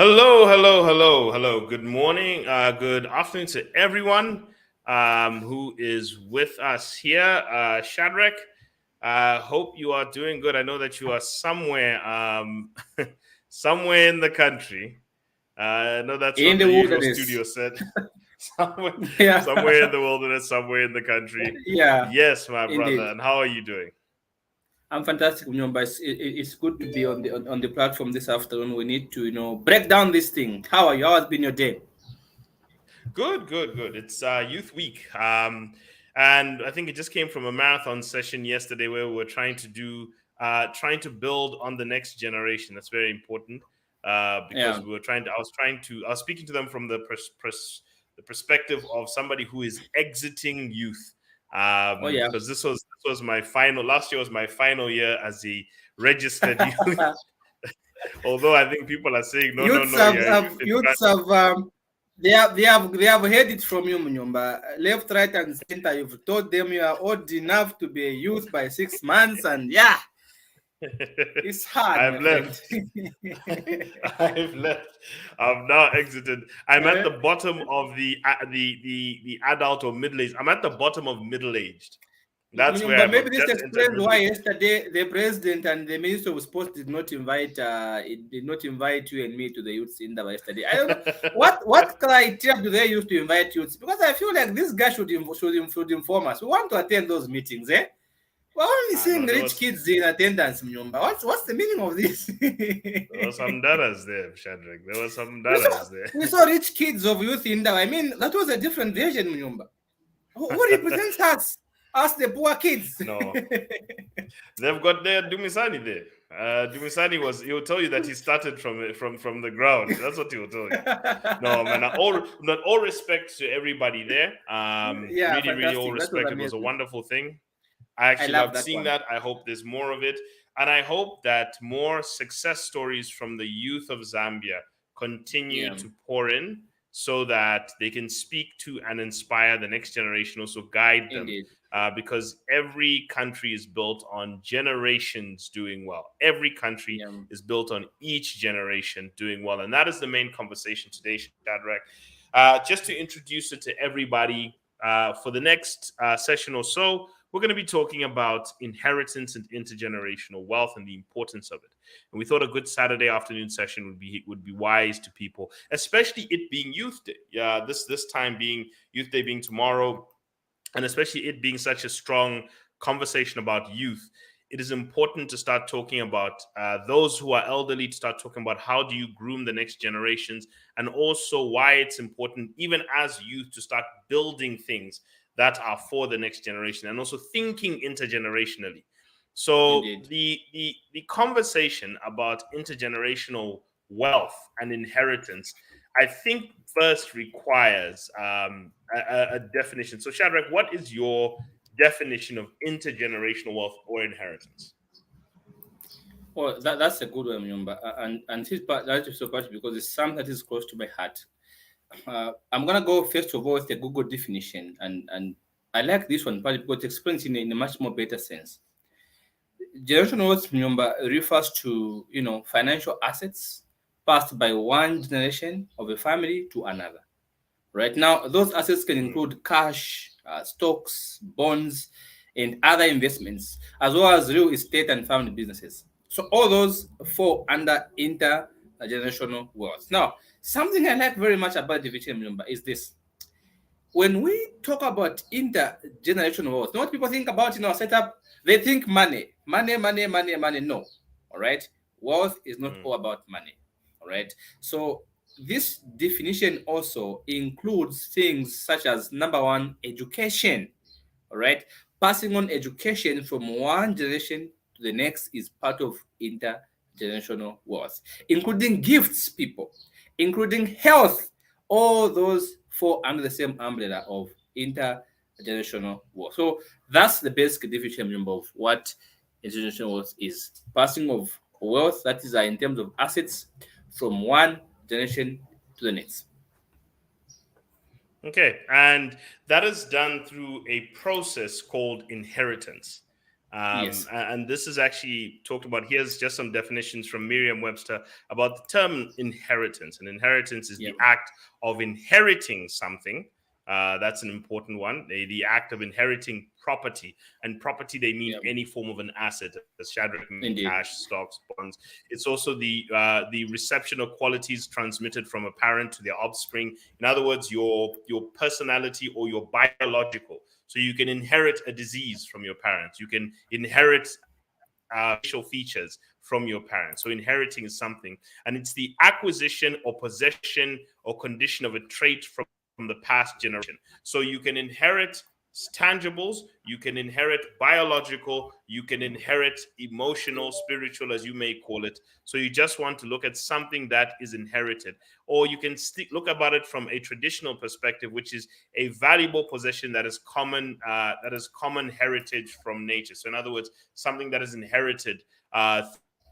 Hello. Good morning, good afternoon to everyone who is with us here. Shadrach, hope you are doing good. I know that you are somewhere, somewhere in the country. I know that's In not the the usual wilderness. studio set. somewhere, Yeah, somewhere in the wilderness, somewhere in the country. yeah, Yes, my brother. indeed. And how are you doing? I'm fantastic, Nyomba. It's good to be on the platform this afternoon. We need to, break down this thing. How are you? How has been your day? Good. It's Youth Week, and I think it just came from a marathon session yesterday where we were trying to build on the next generation. That's very important because Yeah. we were trying to. I was speaking to them from the perspective of somebody who is exiting youth, Oh, yeah. because this was my final. Last year was my final year as a registered youth. Although I think people are saying youths no, have, yeah, have youth in youths Uganda. have they have heard it from you, Munyomba. Left, right, and center. You've told them you are old enough to be a youth by 6 months, and yeah, it's hard, I've my friend. left. I've left. I've now exited. I'm at Eh? the bottom of the adult or middle aged. I'm at the bottom of middle aged. That's where But maybe I've this just entered explains middle why age. yesterday the president and the minister of sports did not invite you and me to the youth in yesterday. I don't know what criteria do they use to invite youths, because I feel like this guy should inform us. We want to attend those meetings, eh? We're only Ah seeing no, rich kids in attendance, Mnyomba. What's the meaning of this? there was some datas there, Shadrach. There was some we saw datas there. we saw rich kids of youth in I mean, that was a different version, Mnyomba. Who represents us? Us, the poor kids. No, they've got their Dumisani there. Dumisani he'll tell you that he started from the ground. That's what he'll tell you. No, man. Not all respect to everybody there. Yeah, Really, all fantastic. That was respect. It was a amazing. wonderful thing. I I actually love loved that seeing one. that. I hope there's more of it, and I hope that more success stories from the youth of Zambia continue Yeah, to pour in, so that they can speak to and inspire the next generation, also guide them. indeed. Because every country is built on generations doing well. Every country Yeah. is built on each generation doing well. And that is the main conversation today, Shadrach. Just to introduce it to everybody, for the next session or so, we're going to be talking about inheritance and intergenerational wealth and the importance of it. And we thought a good Saturday afternoon session would be wise to people, especially it being Youth Day. Yeah, this time being Youth Day being tomorrow, and especially it being such a strong conversation about youth, it is important to start talking about those who are elderly, to start talking about how do you groom the next generations, and also why it's important, even as youth, to start building things that are for the next generation, and also thinking intergenerationally. So Indeed. the conversation about intergenerational wealth and inheritance, I think, first requires a definition. So, Shadrach, what is your definition of intergenerational wealth or inheritance? Well, that's a good one, Mnyomba. And his part that is so much because it's something that is close to my heart. I'm gonna go first of all with the Google definition, and I like this one partly because it explains in a much more better sense. Generational wealth, Mnyomba, refers to financial assets passed by one generation of a family to another. Right now, those assets can Mm, include cash, stocks, bonds, and other investments, as well as real estate and family businesses. So all those fall under intergenerational wealth. Now, something I like very much about division number is this. When we talk about intergenerational wealth, what people think about in our setup, they think money, money, money, money, money. No, all right. Wealth is not mm, all about money, all right. So this definition also includes things such as number one, education, all right. Passing on education from one generation to the next is part of intergenerational wealth, including gifts, people, including health. All those fall under the same umbrella of intergenerational wealth. So that's the basic definition of what intergenerational wealth is: passing of wealth, that is, in terms of assets, from one generation to the next. okay, and that is done through a process called inheritance. Yes. And this is actually talked about. Here's just some definitions from Merriam-Webster about the term inheritance. And inheritance is Yeah. the act of inheriting something. That's an important one. The act of inheriting property. And property, they mean Yeah. any form of an asset, as Shadrach mentioned, Indeed. cash, stocks, bonds. It's also the reception of qualities transmitted from a parent to their offspring. In other words, your personality or your biological. So you can inherit a disease from your parents. You can inherit facial features from your parents. So inheriting is something, and it's the acquisition or possession or condition of a trait from the past generation. So you can inherit tangibles, you can inherit biological, you can inherit emotional, spiritual, as you may call it. So you just want to look at something that is inherited, or you can look about it from a traditional perspective, which is a valuable possession that is common heritage from nature. So in other words, something that is inherited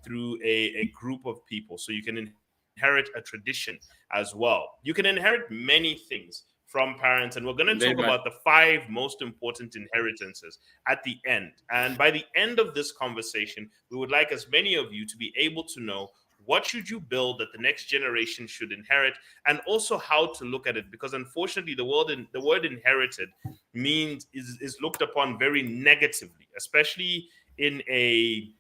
through a group of people. So you can inherit a tradition as well. You can inherit many things from parents, and we're going to talk about the Very much. 5 most important inheritances at the end. And by the end of this conversation, we would like as many of you to be able to know what should you build that the next generation should inherit, and also how to look at it, because unfortunately the word inherited means is looked upon very negatively, in a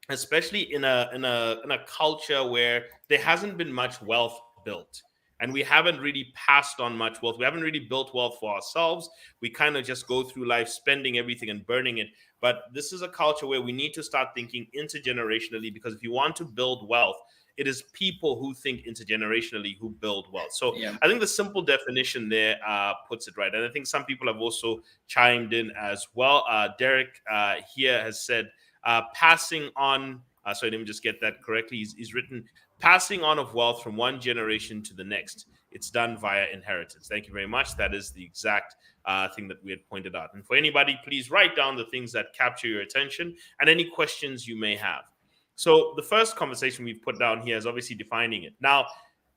especially in a culture where there hasn't been much wealth built, and we haven't really passed on much wealth. We haven't really built wealth for ourselves. We kind of just go through life spending everything and burning it. But this is a culture where we need to start thinking intergenerationally, because if you want to build wealth, it is people who think intergenerationally who build wealth. So Yeah. I think the simple definition there puts it right, and I think some people have also chimed in as well. Derek here has said passing on. Sorry, let me just get that correctly. He's written passing on of wealth from one generation to the next. It's done via inheritance. Thank you very much. That is the exact thing that we had pointed out. And for anybody, please write down the things that capture your attention and any questions you may have. So the first conversation we've put down here is obviously defining it. Now,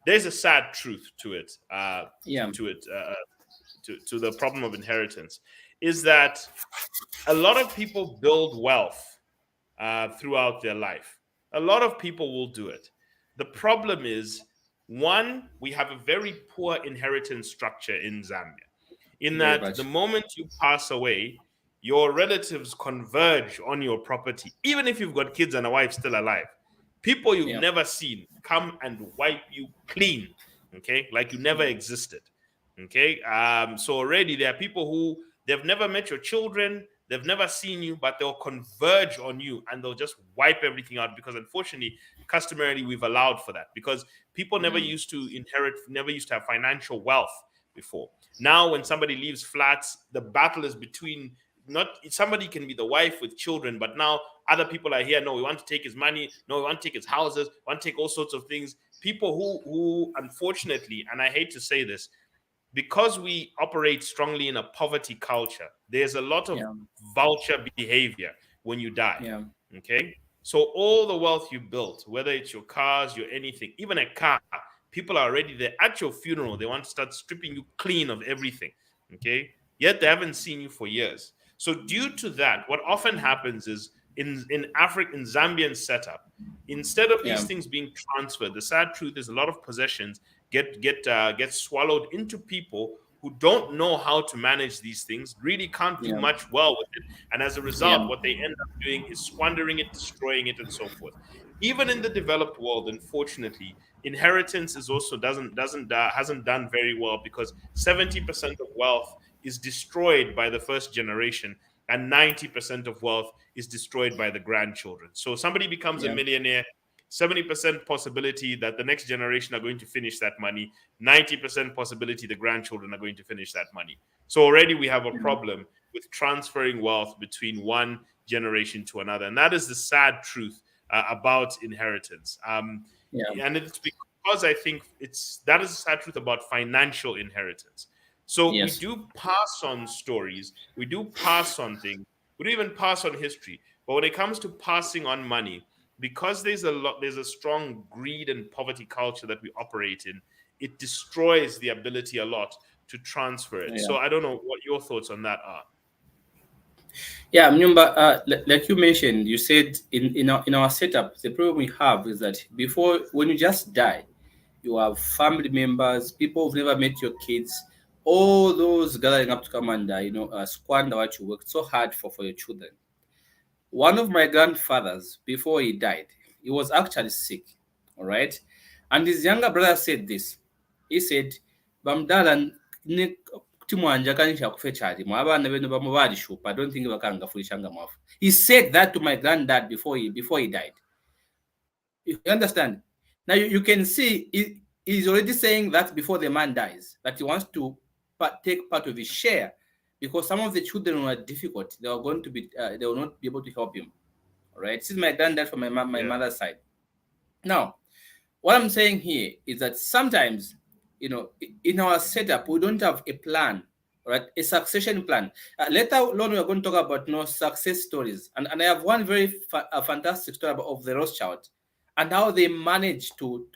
there's a sad truth to it. Yeah. To the problem of inheritance is that a lot of people build wealth throughout their life. A lot of people will do it. The problem is, one, we have a very poor inheritance structure in Zambia, in Very that the much. moment you pass away, your relatives converge on your property, even if you've got kids and a wife still alive. People you've Yeah. never seen come and wipe you clean, okay, like you never existed. Okay, so already there are people who they've never met your children, they've never seen you, but they'll converge on you and they'll just wipe everything out, because unfortunately, customarily, we've allowed for that, because people never Mm. used to inherit, never used to have financial wealth before. Now, when somebody leaves flats, the battle is between, not somebody can be the wife with children, but now other people are here. No, we want to take his money. No, we want to take his houses. We want to take all sorts of things. People who unfortunately, and I hate to say this, because we operate strongly in a poverty culture, there's a lot of Yeah. vulture behavior when you die. Yeah. Okay. So all the wealth you built, whether it's your cars, your anything, even a car, people are already there at your funeral. They want to start stripping you clean of everything. Okay. Yet they haven't seen you for years. So due to that, what often happens is in Africa, in Zambian setup, instead of these Yeah. things being transferred, the sad truth is a lot of possessions get swallowed into people who don't know how to manage these things, really can't do Yeah. much well with it, and as a result, Yeah. what they end up doing is squandering it, destroying it, and so forth. Even in the developed world, unfortunately, inheritance is also doesn't hasn't done very well, because 70% of wealth is destroyed by the first generation, and 90% of wealth is destroyed by the grandchildren. So somebody becomes a Yeah. millionaire, 70% possibility that the next generation are going to finish that money, 90% possibility the grandchildren are going to finish that money. So already we have a Yeah. problem with transferring wealth between one generation to another. And that is the sad truth about inheritance. Yeah. And it's because I think that is the sad truth about financial inheritance. So we Yes. do pass on stories, we do pass on things, we do even pass on history. But when it comes to passing on money, because there's a strong greed and poverty culture that we operate in, it destroys the ability a lot to transfer it. Yeah. So I don't know what your thoughts on that are. Yeah, remember, like you mentioned, you said in our setup, the problem we have is that before, when you just die, you have family members, people who've never met your kids, all those gathering up to come and squander what you worked so hard for your children. One of my grandfathers, before he died, he was actually sick, all right? And his younger brother said this. He said, Bamdala timwanja kanisha kufe chali mwabana benu bamubali shupa. I don't think bakanga fulishanga mwafu. He said that to my granddad before he died. You understand? Now you can see he's already saying that before the man dies, that he wants to take part of his share, because some of the children were difficult. They were going to be, they will not be able to help him. All right. This is my granddad from my Yeah. mother's side. Now, what I'm saying here is that sometimes, in our setup, we don't have a plan, right? A succession plan. Later on, we're going to talk about success stories, and I have one very fantastic story of the Rothschild and how they managed to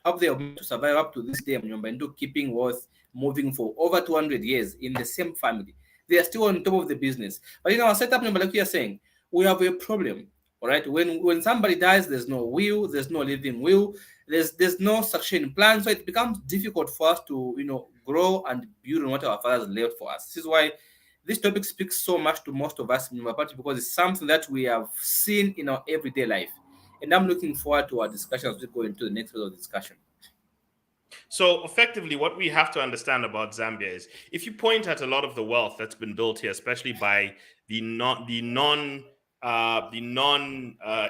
survive up to this day, and do keeping wealth moving for over 200 years in the same family. They are still on top of the business. But in our setup, like you are saying, we have a problem. All right. When somebody dies, there's no will, there's no living will, there's no succession plan, so it becomes difficult for us to grow and build on what our fathers left for us. This is why this topic speaks so much to most of us in our party, because it's something that we have seen in our everyday life, and I'm looking forward to our discussion as we go into the next phase of discussion. So effectively, what we have to understand about Zambia is, if you point at a lot of the wealth that's been built here, especially by the non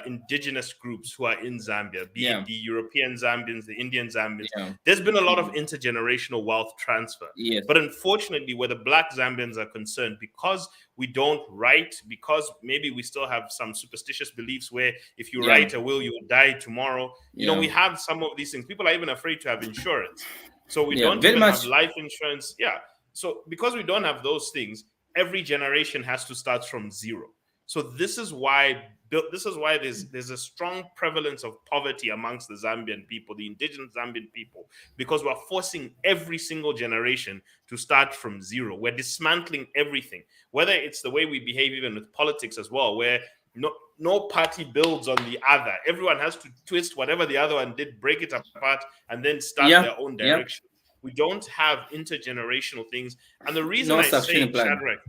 indigenous groups who are in Zambia, be it Yeah, the European Zambians, the Indian Zambians, yeah. there's been a lot of Mhm. intergenerational wealth transfer. Yes. But unfortunately, where the Black Zambians are concerned, because we don't write, because maybe we still have some superstitious beliefs where if you Yeah, write a will, you will die tomorrow. yeah, We have some of these things. People are even afraid to have insurance. So we yeah, don't very even have much. life insurance. Yeah. So because we don't have those things, every generation has to start from zero. So this is why there's a strong prevalence of poverty amongst the Zambian people, the indigenous Zambian people, because we're forcing every single generation to start from zero. We're dismantling everything, whether it's the way we behave even with politics as well, where no party builds on the other. Everyone has to twist whatever the other one did, break it apart, and then start Yeah, their own yeah. direction. We don't have intergenerational things. And the reason No I succession say, plan. Shadrach,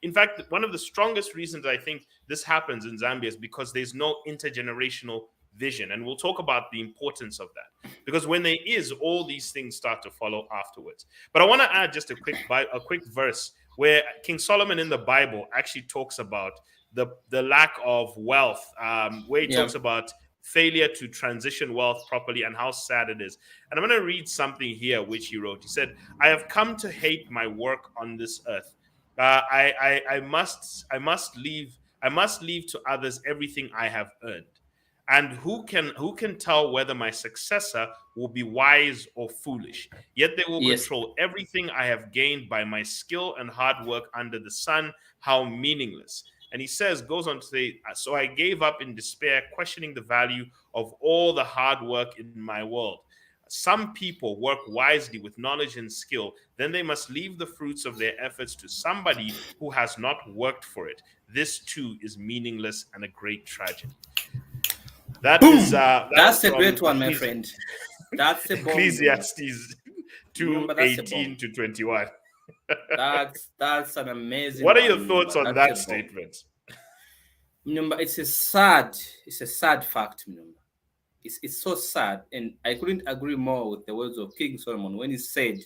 in fact, one of the strongest reasons I think this happens in Zambia is because there's no intergenerational vision. And we'll talk about the importance of that. Because when there is, all these things start to follow afterwards. But I want to add just a quick verse where King Solomon in the Bible actually talks about the lack of wealth, where he Yeah. talks about failure to transition wealth properly and how sad it is. And I'm going to read something here which he wrote. He said, "I have come to hate my work on this earth. I must leave to others everything I have earned. And who can tell whether my successor will be wise or foolish? Yet they will Yes. control everything I have gained by my skill and hard work under the sun. How meaningless." And he goes on to say, "So I gave up in despair, questioning the value of all the hard work in my world. Some people work wisely with knowledge and skill, then they must leave the fruits of their efforts to somebody who has not worked for it. This too is meaningless and a great tragedy." That is That's a from great one, my friend. That's a bomb, bro. Ecclesiastes two Remember, that's a eighteen bomb. to 21. That's an amazing What are your one. thoughts Remember, on that's a that bomb. statement? Remember, it's a sad fact. Remember, it's so sad, and I couldn't agree more with the words of King Solomon when he said,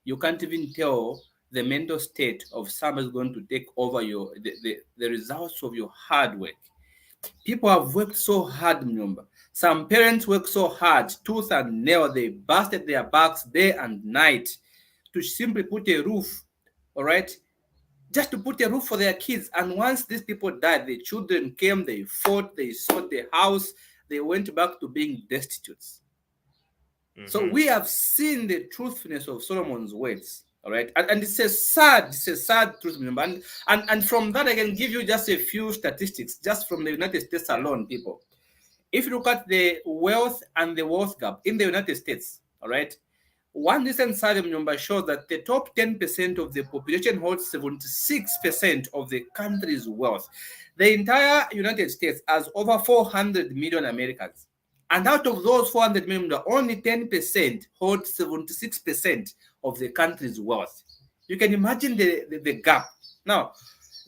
"You can't even tell the mental state of someone is going to take over the results of your hard work." People have worked so hard, remember. Some parents work so hard, tooth and nail, they busted their backs day and night to simply put a roof, all right? Just to put a roof for their kids. And once these people died, the children came, they fought, they sold the house, they went back to being destitute. So Hmm. we have seen the truthfulness of Solomon's words. All right. And it's a sad truth. Remember. And from that, I can give you just a few statistics, just from the United States alone, people. If you look at the wealth and the wealth gap in the United States, all right, One recent survey number shows that the top 10% of the population holds 76% of the country's wealth. The entire United States has over 400 million Americans. And out of those 400 million, only 10% hold 76% of the country's wealth. You can imagine the gap. Now,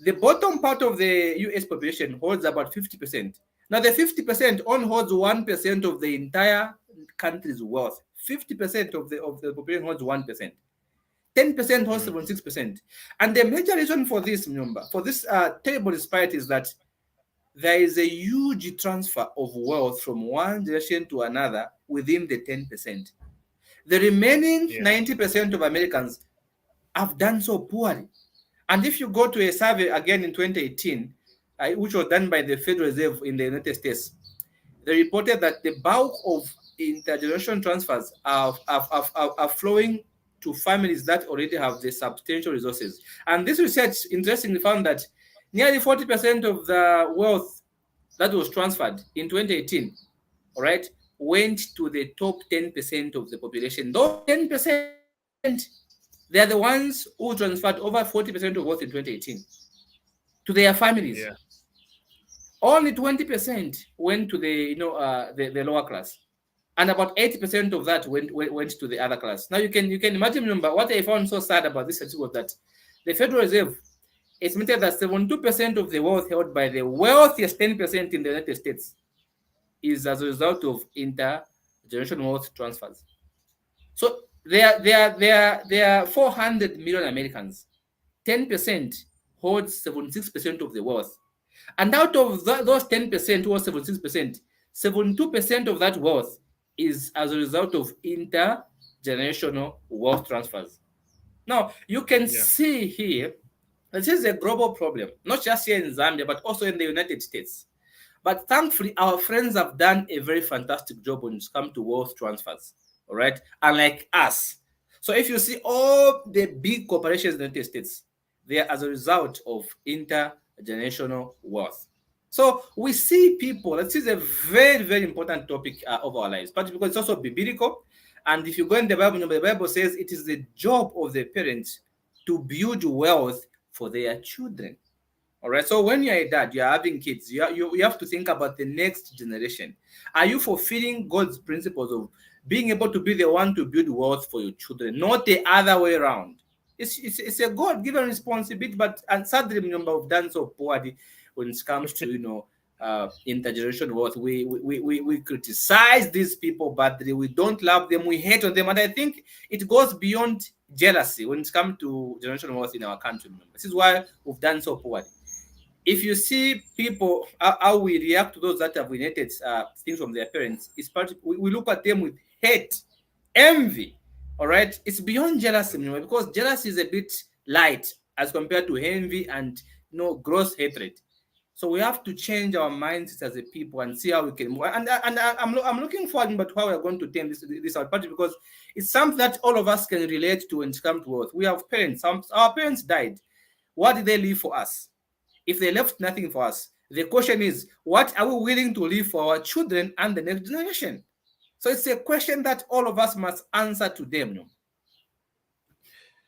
the bottom part of the US population holds about 50%. Now, the 50% only holds 1% of the entire country's wealth. 50% of the population holds 1%. 10% holds Mm, 76%. And the major reason for this number, for this terrible disparity, is that there is a huge transfer of wealth from one generation to another within the 10%. The remaining yeah, 90% of Americans have done so poorly. And if you go to a survey again in 2018, which was done by the Federal Reserve in the United States, they reported that the bulk of intergenerational transfers are flowing to families that already have the substantial resources. And this research interestingly found that nearly 40% of the wealth that was transferred in 2018, all right, went to the top 10% of the population. Those 10%, they are the ones who transferred over 40% of wealth in 2018 to their families. yeah, Only 20% went to the lower class, and about 80% of that went to the other class. Now you can imagine. Remember, what I found so sad about this was that the Federal Reserve estimated that 72% of the wealth held by the wealthiest 10% in the United States is as a result of intergenerational wealth transfers. So there are 400 million Americans. 10% holds 76% of the wealth. And out of those 10% or 76%, 72% of that wealth is as a result of intergenerational wealth transfers. Now, you can yeah. see here, this is a global problem, not just here in Zambia, but also in the United States. But thankfully, our friends have done a very fantastic job when it comes to wealth transfers, all right? Unlike us. So if you see all the big corporations in the United States, they are as a result of intergenerational wealth. So we see people, this is a very, very important topic of our lives, but because it's also biblical. And if you go in the Bible says it is the job of the parents to build wealth for their children. All right. So when you're a dad, you're having kids, you have to think about the next generation. Are you fulfilling God's principles of being able to be the one to build wealth for your children, not the other way around? It's a God given responsibility, but and sadly, number of done so poorly when it comes to intergenerational wealth. We criticize these people badly. We don't love them. We hate on them, and I think it goes beyond jealousy when it comes to generational wealth in our country. This is why we've done so poorly. If you see people how we react to those that have inherited things from their parents, it's we look at them with hate, envy. All right, it's beyond jealousy, because jealousy is a bit light as compared to envy and gross hatred. So we have to change our mindsets as a people and see how we can move. And I'm looking forward to how we're going to turn this out, partly because it's something that all of us can relate to when it comes to wealth. We have parents. Our parents died. What did they leave for us? If they left nothing for us, the question is, what are we willing to leave for our children and the next generation? So it's a question that all of us must answer to them.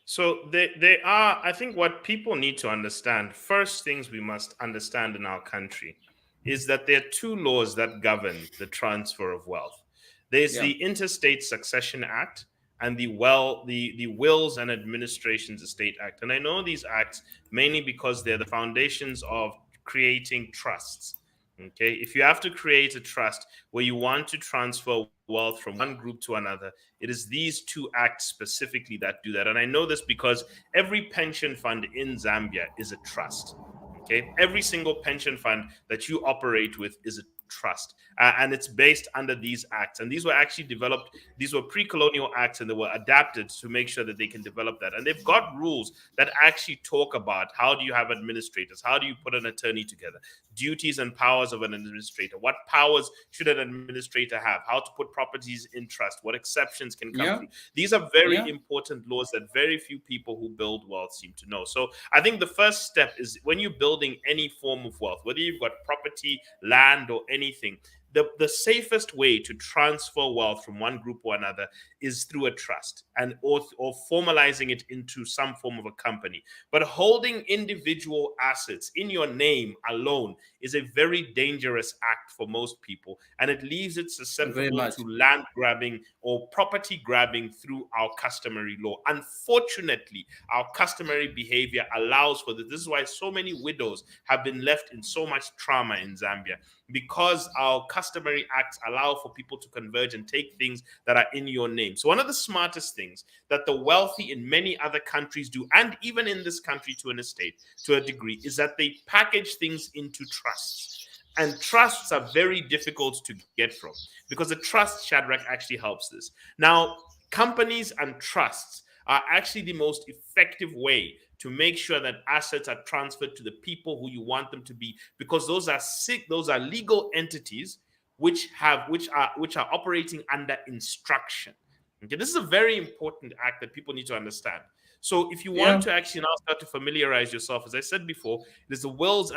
So they are, I think what people need to understand, first things we must understand in our country is that there are two laws that govern the transfer of wealth. There's Yeah. the Interstate Succession Act and the Wills and Administrations Estate Act. And I know these acts mainly because they're the foundations of creating trusts. Okay, if you have to create a trust where you want to transfer wealth from one group to another, it is these two acts specifically that do that. And I know this because every pension fund in Zambia is a trust. Okay, every single pension fund that you operate with is a trust, and it's based under these acts. And these were actually developed; these were pre-colonial acts, and they were adapted to make sure that they can develop that. And they've got rules that actually talk about how do you have administrators, how do you put an attorney together, duties and powers of an administrator, what powers should an administrator have, how to put properties in trust, what exceptions can come Yeah. through. These are very Yeah. important laws that very few people who build wealth seem to know. So I think the first step is when you're building any form of wealth, whether you've got property, land, or anything, the safest way to transfer wealth from one group or another is through a trust, and or formalizing it into some form of a company. But holding individual assets in your name alone is a very dangerous act for most people, and it leaves it Very susceptible much. to land grabbing or property grabbing through our customary law. Unfortunately, our customary behavior allows for this. This is why so many widows have been left in so much trauma in Zambia, because our customary acts allow for people to converge and take things that are in your name. So one of the smartest things that the wealthy in many other countries do, and even in this country to an estate, to a degree, is that they package things into trusts. And trusts are very difficult to get from, because a trust, Shadrach, actually helps this. Now, companies and trusts are actually the most effective way to make sure that assets are transferred to the people who you want them to be, because those are legal entities which are operating under instruction. Okay, this is a very important act that people need to understand. So if you want Yeah. to actually now start to familiarize yourself, as I said before, there's the wills.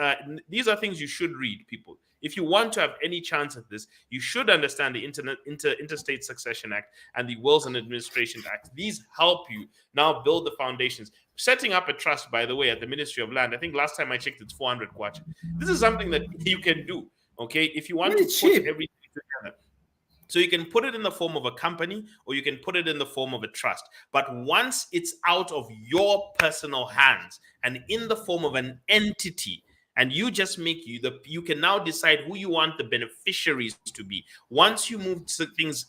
These are things you should read, people. If you want to have any chance at this, you should understand the Interstate Succession Act and the Wills and Administration Act. These help you now build the foundations. Setting up a trust, by the way, at the Ministry of Land, I think last time I checked, it's 400 kwacha. This is something that you can do. Okay, if you want to Very put cheap. everything together. So you can put it in the form of a company, or you can put it in the form of a trust. But once it's out of your personal hands and in the form of an entity, and you just you can now decide who you want the beneficiaries to be. Once you move things,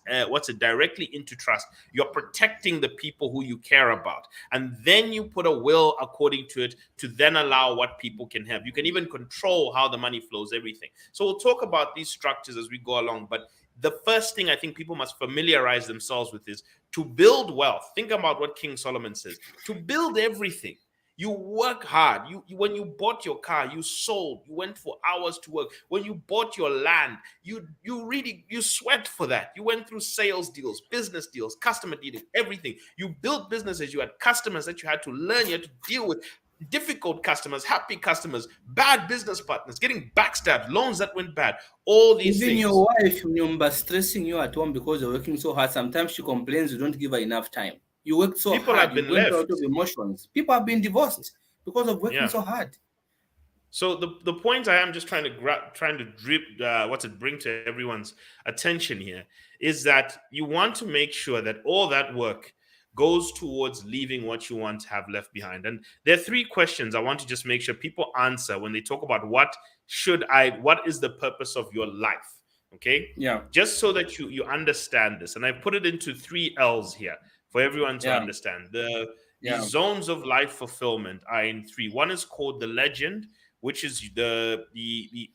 directly into trust, you're protecting the people who you care about, and then you put a will according to it to then allow what people can have. You can even control how the money flows, everything. So we'll talk about these structures as we go along, but the first thing I think people must familiarize themselves with is to build wealth. Think about what King Solomon says: to build everything. You work hard. When you bought your car, you sold. You went for hours to work. When you bought your land, you sweat for that. You went through sales deals, business deals, customer dealing, everything. You built businesses. You had customers that you had to learn. You had to deal with difficult customers, happy customers, bad business partners, getting backstabbed, loans that went bad. All these Even things. your wife, Nyumba, stressing you at home because you're working so hard. Sometimes she complains you don't give her enough time. You worked so People hard. have You been went through a lot of left. emotions. People have been divorced because of working Yeah. so hard. So the point I am just trying to bring to everyone's attention here is that you want to make sure that all that work goes towards leaving what you want to have left behind. And there are three questions I want to just make sure people answer when they talk about what is the purpose of your life? Okay? Yeah, Just so that you understand this. And I put it into three L's here for everyone to yeah, understand. The yeah, zones of life fulfillment are in three. One is called the legend, which is the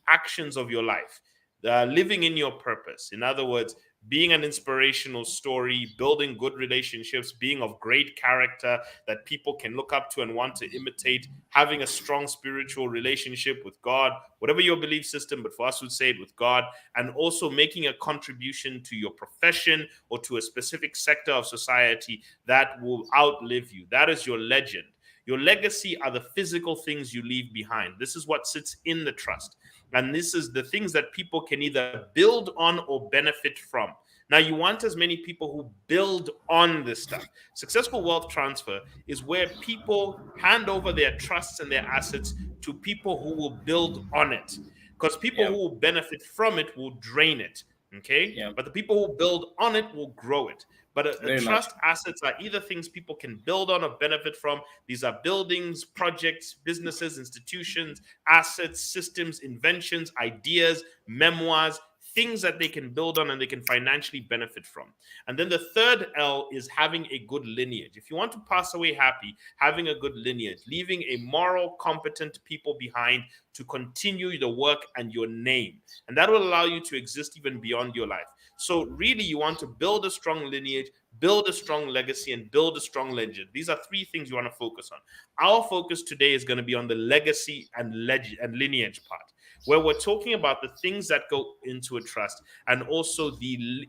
actions of your life, living in your purpose. In other words, being an inspirational story, building good relationships, being of great character that people can look up to and want to imitate, having a strong spiritual relationship with God, whatever your belief system, but for us would say it with God, and also making a contribution to your profession or to a specific sector of society that will outlive you. That is your legend. Your legacy are the physical things you leave behind. This is what sits in the trust. And this is the things that people can either build on or benefit from. Now, you want as many people who build on this stuff. Successful wealth transfer is where people hand over their trusts and their assets to people who will build on it. Because people yeah, who will benefit from it will drain it. Okay? yeah. But the people who build on it will grow it. But a Very much. trust assets are either things people can build on or benefit from. These are buildings, projects, businesses, institutions, assets, systems, inventions, ideas, memoirs, things that they can build on and they can financially benefit from. And then the third L is having a good lineage. If you want to pass away happy, having a good lineage, leaving a moral, competent people behind to continue the work and your name. And that will allow you to exist even beyond your life. So, really, you want to build a strong lineage, build a strong legacy, and build a strong legend. These are three things you want to focus on. Our focus today is going to be on the legacy and lineage part, where we're talking about the things that go into a trust, and also the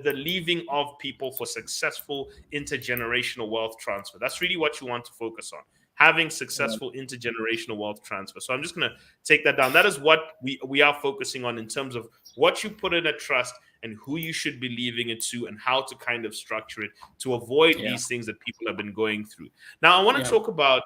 leaving of people for successful intergenerational wealth transfer. That's really what you want to focus on. having Yeah. successful intergenerational wealth transfer. So I'm just going to take that down. That is what we are focusing on in terms of what you put in a trust and who you should be leaving it to and how to kind of structure it to avoid Yeah. these things that people have been going through. Now, I want to Yeah. talk about,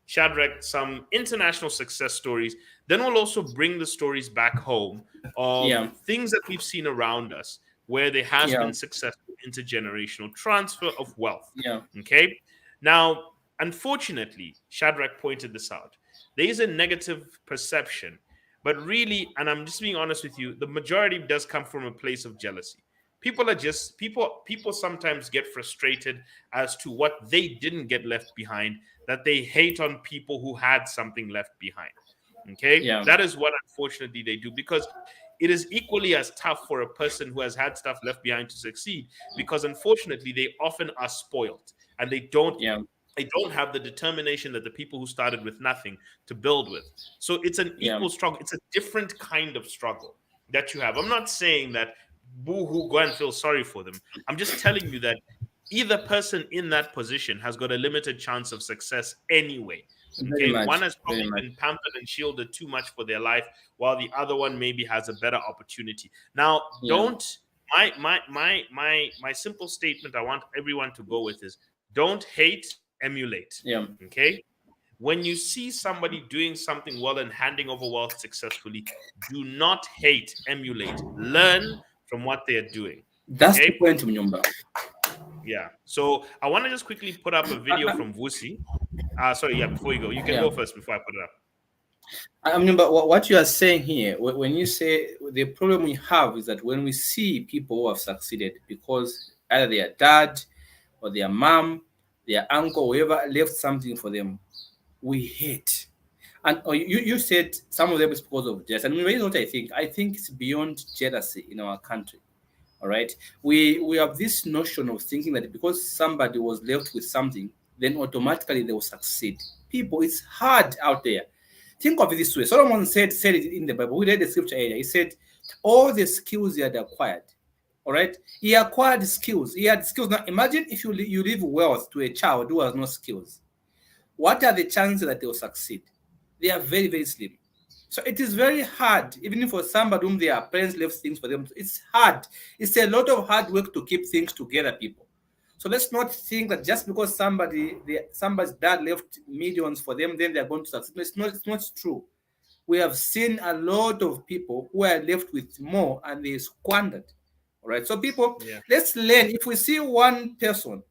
Shadrach, some international success stories. Then we'll also bring the stories back home of Yeah. things that we've seen around us where there has Yeah. been successful intergenerational transfer of wealth. Yeah. Okay. Now, unfortunately, Shadrach pointed this out. There is a negative perception, but really, and I'm just being honest with you, the majority does come from a place of jealousy. People are just people sometimes get frustrated as to what they didn't get left behind, that they hate on people who had something left behind. Okay, Yeah. that is what unfortunately they do, because it is equally as tough for a person who has had stuff left behind to succeed, because unfortunately they often are spoiled and Yeah. they don't have the determination that the people who started with nothing to build with. So it's an Yeah. equal struggle. It's a different kind of struggle that you have. I'm not saying that boo hoo, go and feel sorry for them. I'm just telling you that either person in that position has got a limited chance of success anyway. Very Okay, one much. has Very probably much. been pampered and shielded too much for their life, while the other one maybe has a better opportunity. Now, Yeah. don't my simple statement I want everyone to go with is, don't hate, emulate. Yeah. Okay, when you see somebody doing something well and handing over wealth successfully, do not hate, emulate, learn from what they're doing. That's the Okay, point, Mnyumba. yeah. So I want to just quickly put up a video I, from Vusi. Sorry, yeah, before you go, you can yeah. go first before I put it up. I mean, but what you are saying here, when you say the problem we have is that when we see people who have succeeded because either their dad or their mom, their uncle, whoever left something for them, we hate. And you said some of them is because of jealousy. And you know what I think? I think it's beyond jealousy in our country. All right. We have this notion of thinking that because somebody was left with something, then automatically they will succeed. People, it's hard out there. Think of it this way. Solomon said it in the Bible. We read the scripture earlier. He said, all the skills he had acquired. All right. He acquired skills. He had skills. Now imagine if you leave wealth to a child who has no skills. What are the chances that they will succeed? They are very, very slim. So it is very hard, even for somebody whom their parents left things for them. It's hard. It's a lot of hard work to keep things together, people. So let's not think that just because somebody's dad left millions for them, then they're going to succeed. It's not true. We have seen a lot of people who are left with more and they squandered. All right. So people, Yeah, let's learn. If we see one person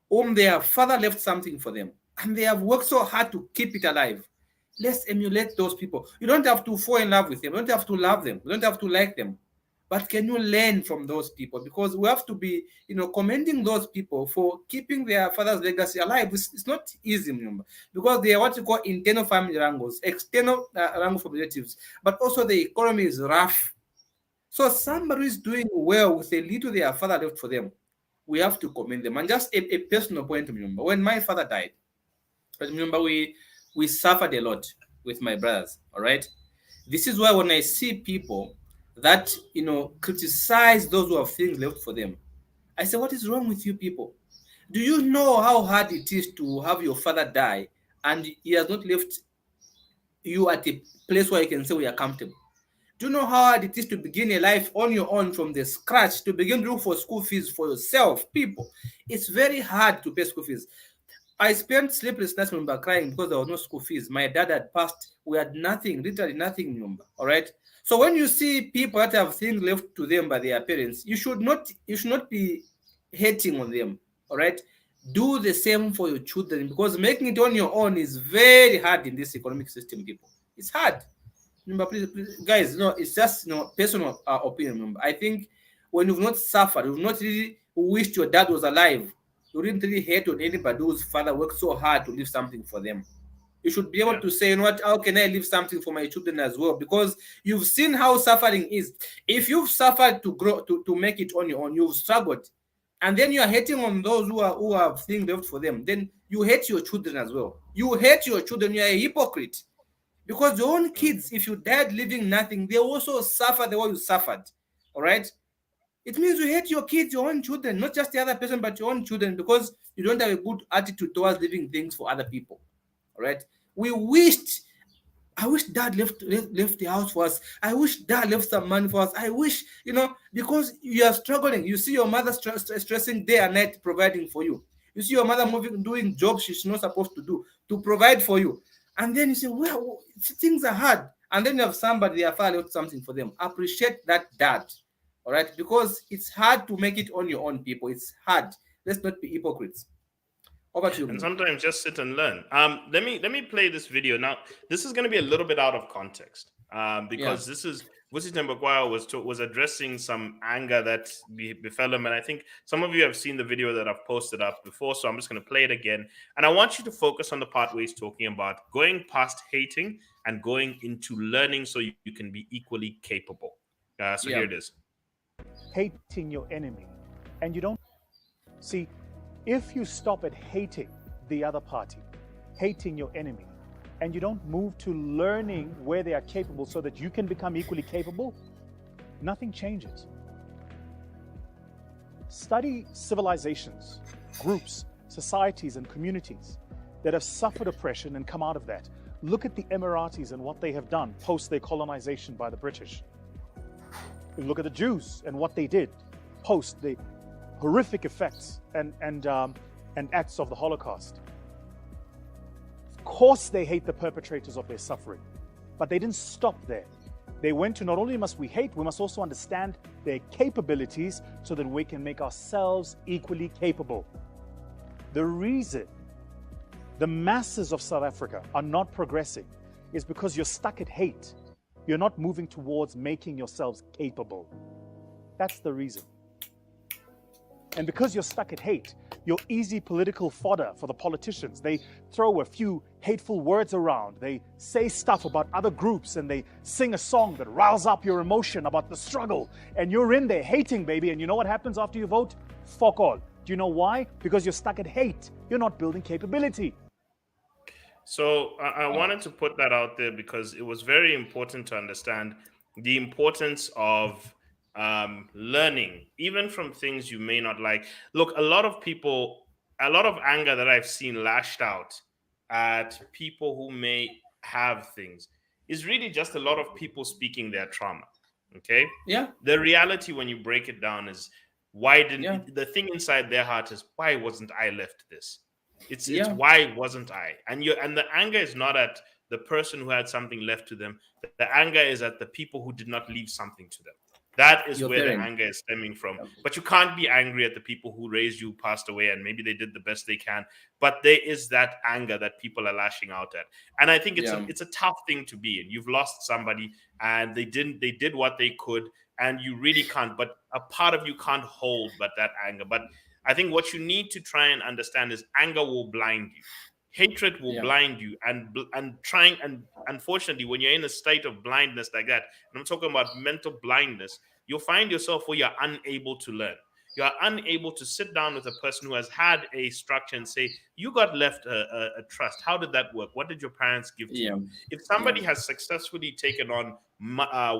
whom their father left something for them and they have worked so hard to keep it alive, let's emulate those people. You don't have to fall in love with them, you don't have to love them, you don't have to like them, but can you learn from those people? Because we have to be, commending those people for keeping their father's legacy alive. It's not easy, remember, because they are what you call internal family wrangles, external wrangle from relatives, but also the economy is rough. So mm, somebody is doing well with a little their father left for them, we have to commend them. And just a personal point, remember, when my father died, remember we suffered a lot with my brothers. All right. This is why when I see people that criticize those who have things left for them, I say, what is wrong with you people? Do you know how hard it is to have your father die and he has not left you at a place where you can say we are comfortable? Do you know how hard it is to begin a life on your own from the scratch, to begin to look for school fees for yourself? People, it's very hard to pay school fees. I spent sleepless nights, remember, crying because there was no school fees. My dad had passed. We had nothing, literally nothing, remember. All right. So when you see people that have things left to them by their parents, you should not be hating on them. All right. Do the same for your children, because making it on your own is very hard in this economic system, people. It's hard. Remember, please, guys, no, it's just personal opinion. Remember, I think when you've not suffered, you've not really wished your dad was alive, you didn't really hate on anybody whose father worked so hard to leave something for them. You should be able yeah, to say, you know what, how can I leave something for my children as well? Because you've seen how suffering is. If you've suffered to grow to make it on your own, you've struggled, and then you are hating on those who have things left for them, then you hate your children as well. You hate your children, you are a hypocrite. Because your own mm, kids, if you died leaving nothing, they also suffer the way you suffered. All right. It means you hate your kids, your own children, not just the other person, but your own children, because you don't have a good attitude towards leaving things for other people. All right. We wished, I wish dad left the house for us. I wish dad left some money for us. I wish, because you are struggling. You see your mother stressing day and night providing for you. You see your mother moving, doing jobs she's not supposed to do to provide for you. And then you say, well, things are hard. And then you have somebody, their father left something for them. Appreciate that dad. All right. Because it's hard to make it on your own, people. It's hard. Let's not be hypocrites. Over to you, And Mnu. sometimes just sit and learn. Let me play this video now. This is going to be a little bit out of context, Yeah. because this is Vusi Tembakwa was addressing some anger that befell him, and I think some of you have seen the video that I've posted up before. So I'm just going to play it again, and I want you to focus on the part where he's talking about going past hating and going into learning, so you can be equally capable. So Yeah. here it is. Hating your enemy, and you don't see, if you stop at hating the other party, hating your enemy, and you don't move to learning where they are capable so that you can become equally capable, nothing changes. Study civilizations, groups, societies, and communities that have suffered oppression and come out of that. Look at the Emiratis and what they have done post their colonization by the British. Look at the Jews and what they did post the horrific effects and acts of the Holocaust. Of course, they hate the perpetrators of their suffering, but they didn't stop there. They went to, not only must we hate, we must also understand their capabilities so that we can make ourselves equally capable. The reason the masses of South Africa are not progressing is because you're stuck at hate. You're not moving towards making yourselves capable. That's the reason. And because you're stuck at hate, you're easy political fodder for the politicians. They throw a few hateful words around. They say stuff about other groups, and they sing a song that riles up your emotion about the struggle. And you're in there hating, baby. And you know what happens after you vote? Fuck all. Do you know why? Because you're stuck at hate. You're not building capability. So I wanted to put that out there because it was very important to understand the importance of learning, even from things you may not like. Look, a lot of people, a lot of anger that I've seen lashed out at people who may have things is really just a lot of people speaking their trauma. Okay. Yeah. The reality, when you break it down, is why didn't Yeah. the thing inside their heart is, why wasn't I left this? It's Yeah. why wasn't I? And the anger is not at the person who had something left to them. The anger is at the people who did not leave something to them. That is Your where the parent. anger is stemming from. Okay. But you can't be angry at the people who raised you, passed away, and maybe they did the best they can. But there is that anger that people are lashing out at. And I think Yeah. it's a tough thing to be in. You've lost somebody and they did what they could, and you really can't. But a part of you can't hold but that anger. But I think what you need to try and understand is anger will blind you. Hatred will Yeah. blind you, and trying, and unfortunately, when you're in a state of blindness like that, and I'm talking about mental blindness, you'll find yourself where you're unable to learn. You are unable to sit down with a person who has had a structure and say, you got left a trust. How did that work? What did your parents give to Yeah. you? If somebody Yeah. has successfully taken on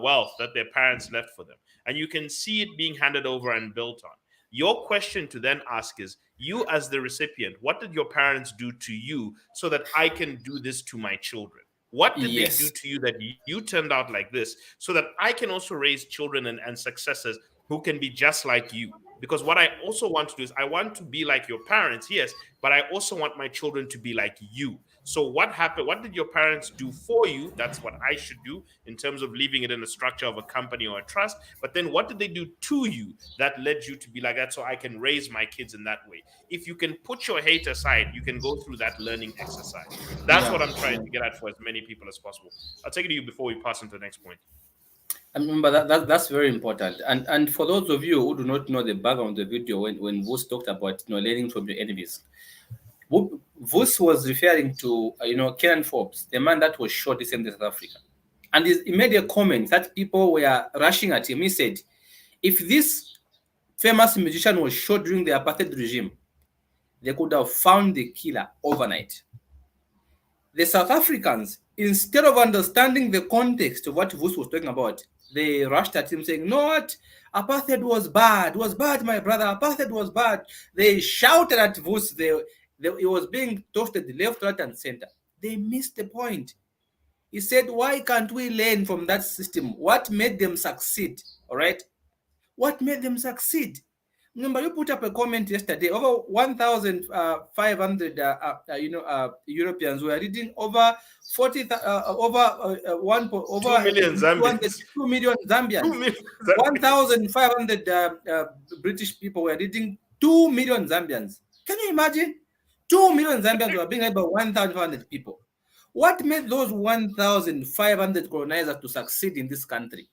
wealth that their parents left for them, and you can see it being handed over and built on, your question to then ask is, you as the recipient, what did your parents do to you so that I can do this to my children? What did they do Yes. to you that you turned out like this so that I can also raise children and successors who can be just like you? Because what I also want to do is I want to be like your parents, yes, but I also want my children to be like you. So what happened? What did your parents do for you? That's what I should do in terms of leaving it in the structure of a company or a trust. But then what did they do to you that led you to be like that so I can raise my kids in that way? If you can put your hate aside, you can go through that learning exercise. That's Yeah. what I'm trying Yeah. to get at for as many people as possible. I'll take it to you before we pass on to the next point. I remember that's very important. And for those of you who do not know the background of the video, when Vos talked about learning from your enemies, Vos was referring to Kenan Forbes, the man that was shot this in South Africa, and he made a comment that people were rushing at him. He said, if this famous musician was shot during the apartheid regime, they could have found the killer overnight. The South Africans, instead of understanding the context of what Vos was talking about, they rushed at him saying, no, what? Apartheid was bad, my brother. Apartheid was bad. They shouted at Vos. He was being toasted left, right, and center. They missed the point. He said, why can't we learn from that system? What made them succeed? All right. What made them succeed? Remember, you put up a comment yesterday. Over 1,500, Europeans were reading. Over 40, Two million 200, Zambians. 2 million 2 Zambians. million Zambians. 1,500 British people were reading. 2 million Zambians. Can you imagine? 2 million Zambians were being read by 1,500 people. What made those 1,500 colonizers to succeed in this country?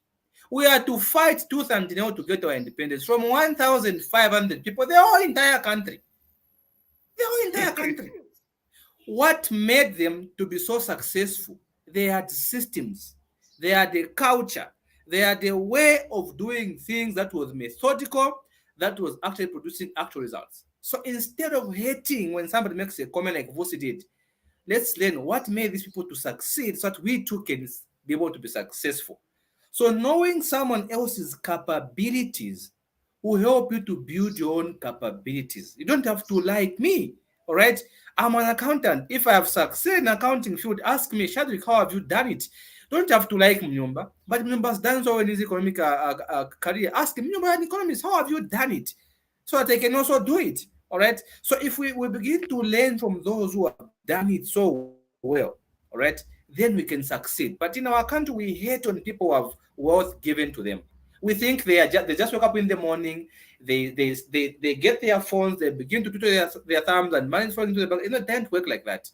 We are to fight tooth and nail to get our independence from 1,500 people, the whole entire country. The whole entire country. What made them to be so successful? They had systems, they had a culture, they had a way of doing things that was methodical, that was actually producing actual results. So instead of hating when somebody makes a comment like Vosi did, let's learn what made these people to succeed so that we too can be able to be successful. So knowing someone else's capabilities will help you to build your own capabilities. You don't have to like me, all right? I'm an accountant. If I have succeeded in accounting field, ask me, Shadrick, how have you done it? Don't have to like Mnyumba, but Mnyumba's done so in his economic career. Ask him, Mnyumba, an economist, how have you done it? So that they can also do it, all right? So if we begin to learn from those who have done it so well, all right, then we can succeed. But in our country, we hate when people have wealth given to them. We think they just wake up in the morning, they get their phones, they begin to twiddle their thumbs and money falling into the bank. It doesn't work like that.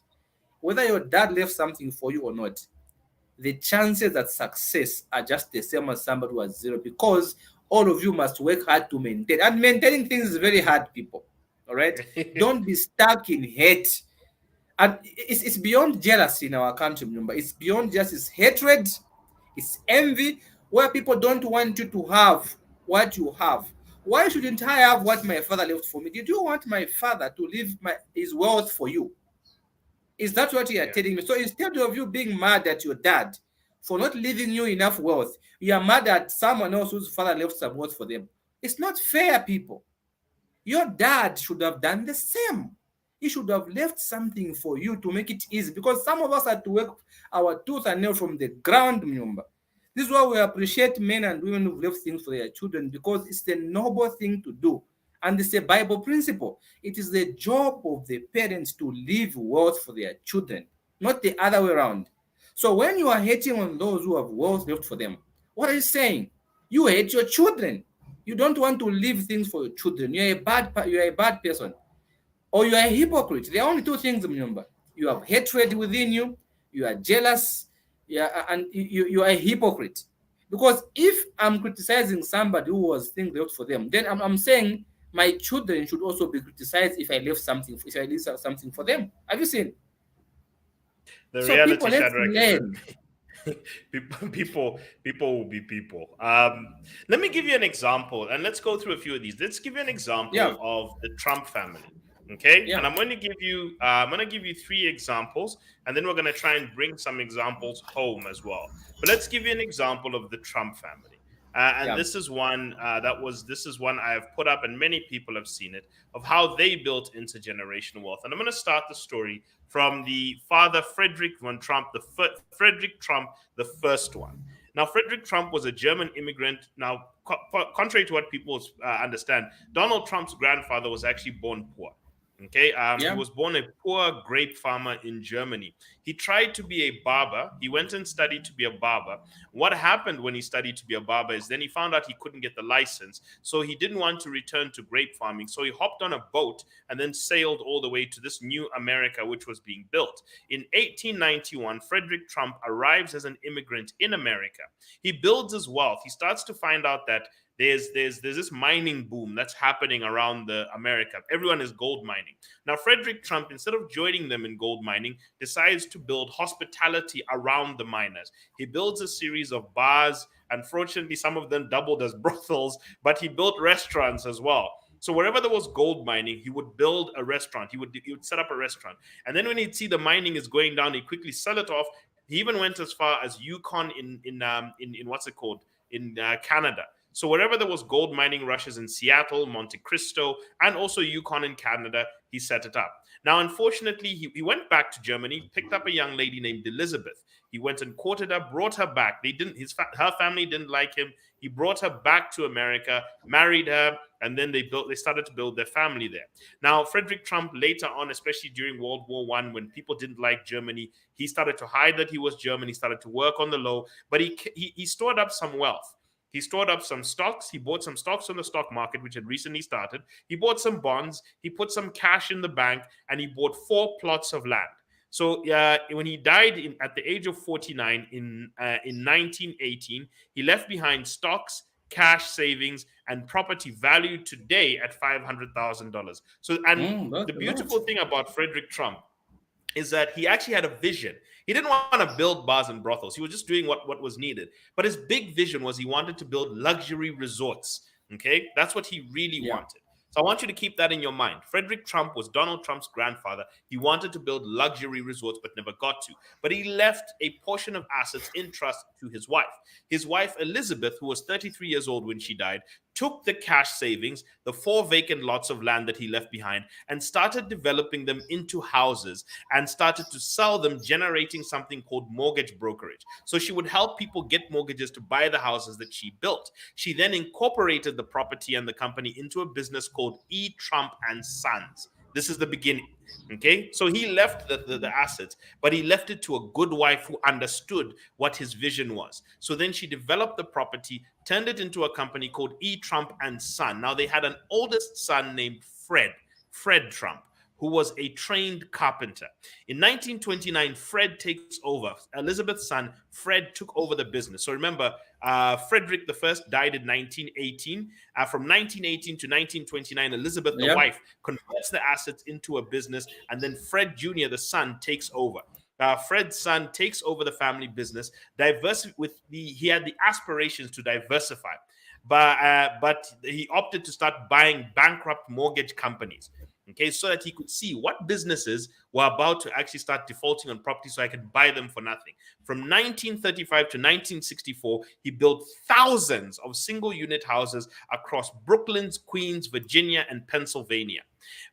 Whether your dad left something for you or not, the chances that success are just the same as somebody who has zero, because all of you must work hard to maintain. And maintaining things is very hard, people. All right? Don't be stuck in hate. And it's beyond jealousy in our country, remember. It's beyond just it's hatred, it's envy, where people don't want you to have what you have. Why shouldn't I have what my father left for me? Did you want my father to leave his wealth for you? Is that what you are telling me? So instead of you being mad at your dad for not leaving you enough wealth, you are mad at someone else whose father left some wealth for them. It's not fair, people. Your dad should have done the same. He should have left something for you to make it easy, because some of us had to work our tooth and nail from the ground, Mnyumba. This is why we appreciate men and women who left things for their children, because it's the noble thing to do. And it's a Bible principle. It is the job of the parents to leave wealth for their children, not the other way around. So when you are hating on those who have wealth left for them, what are you saying? You hate your children. You don't want to leave things for your children. You're a bad person, or you are a hypocrite. There are only two things, remember. You have hatred within you. You are jealous. And you are a hypocrite. Because if I'm criticizing somebody who was things left for them, then I'm saying my children should also be criticized if I leave something for them. Have you seen? The So people, reality, let's Shadrach, is learn. that people will be people. Let me give you an example, and let's go through a few of these. Let's give you an example Yeah. of the Trump family. Okay, Yeah. and I'm going to give you three examples, and then we're going to try and bring some examples home as well. But let's give you an example of the Trump family. And Yeah. this is one I have put up, and many people have seen it, of how they built intergenerational wealth. And I'm going to start the story from the father, Frederick von Trump, Frederick Trump, the first one. Now, Frederick Trump was a German immigrant. Now, contrary to what people understand, Donald Trump's grandfather was actually born poor. Okay, he Yeah. was born a poor grape farmer in Germany. He tried to be a barber. He went and studied to be a barber. What happened when he studied to be a barber is then he found out he couldn't get the license. So he didn't want to return to grape farming. So he hopped on a boat and then sailed all the way to this new America, which was being built. In 1891, Frederick Trump arrives as an immigrant in America. He builds his wealth. He starts to find out that there's this mining boom that's happening around the America. Everyone is gold mining. Now, Frederick Trump, instead of joining them in gold mining, decides to build hospitality around the miners. He builds a series of bars. Unfortunately, some of them doubled as brothels, but he built restaurants as well. So wherever there was gold mining, he would build a restaurant. He would set up a restaurant. And then when he'd see the mining is going down, he'd quickly sell it off. He even went as far as Yukon in what's it called? In Canada. So wherever there was gold mining rushes in Seattle, Monte Cristo, and also Yukon in Canada, he set it up. Now, unfortunately, he went back to Germany, picked up a young lady named Elizabeth. He went and courted her, brought her back. They didn't. Her family didn't like him. He brought her back to America, married her, and then they started to build their family there. Now, Frederick Trump later on, especially during World War I, when people didn't like Germany, he started to hide that he was German. He started to work on the low, but he stored up some wealth. He stored up some stocks. He bought some stocks on the stock market, which had recently started. He bought some bonds. He put some cash in the bank, and he bought 4 plots of land. So when he died at the age of 49 in 1918, he left behind stocks, cash savings, and property valued today at $500,000. So, and That's the a lot. beautiful thing about Frederick Trump is that he actually had a vision. He didn't want to build bars and brothels. He was just doing what was needed. But his big vision was he wanted to build luxury resorts. Okay, that's what he really Yeah. wanted. So I want you to keep that in your mind. Frederick Trump was Donald Trump's grandfather. He wanted to build luxury resorts but never got to. But he left a portion of assets in trust to his wife. His wife, Elizabeth, who was 33 years old when she died, took the cash savings, the 4 vacant lots of land that he left behind, and started developing them into houses and started to sell them, generating something called mortgage brokerage. So she would help people get mortgages to buy the houses that she built. She then incorporated the property and the company into a business called E. Trump and Sons. This is the beginning. Okay, so he left the assets, but he left it to a good wife who understood what his vision was. So then she developed the property, turned it into a company called E. Trump and Son. Now they had an oldest son named Fred Trump, who was a trained carpenter. In 1929, Fred takes over. Elizabeth's son, Fred, took over the business. So remember, Frederick the First died in 1918. From 1918 to 1929, Elizabeth, the Yeah. wife, converts the assets into a business, and then Fred Jr., the son, takes over. Fred's son takes over the family business. He had the aspirations to diversify, but he opted to start buying bankrupt mortgage companies. Okay, so that he could see what businesses were about to actually start defaulting on property so I could buy them for nothing. From 1935 to 1964, he built thousands of single unit houses across Brooklyn, Queens, Virginia, and Pennsylvania.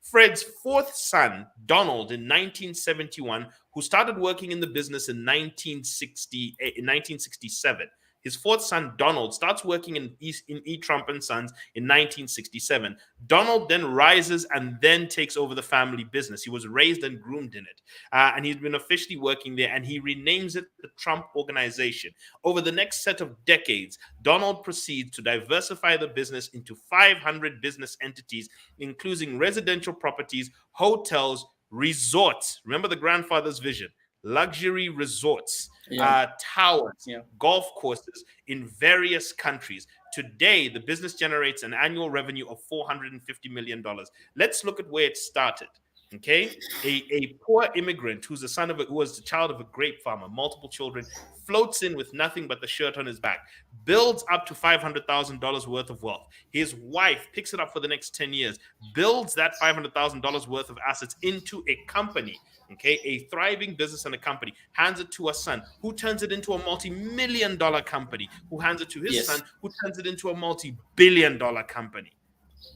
Fred's fourth son, Donald, in 1971, who started working in the business in 1967. His fourth son, Donald, starts working in E. Trump and Sons in 1967. Donald then rises and then takes over the family business. He was raised and groomed in it. And he's been officially working there, and he renames it the Trump Organization. Over the next set of decades, Donald proceeds to diversify the business into 500 business entities, including residential properties, hotels, resorts. Remember the grandfather's vision. Luxury resorts, towers, Yeah. golf courses in various countries. Today, the business generates an annual revenue of $450 million. Let's look at where it started. Okay, a poor immigrant who was the child of a grape farmer, multiple children, floats in with nothing but the shirt on his back, builds up to $500,000 worth of wealth. His wife picks it up for the next 10 years, builds that $500,000 worth of assets into a company. Okay, a thriving business and a company, hands it to a son who turns it into a multi-million-dollar company, who hands it to his Yes. son who turns it into a multi-billion-dollar company.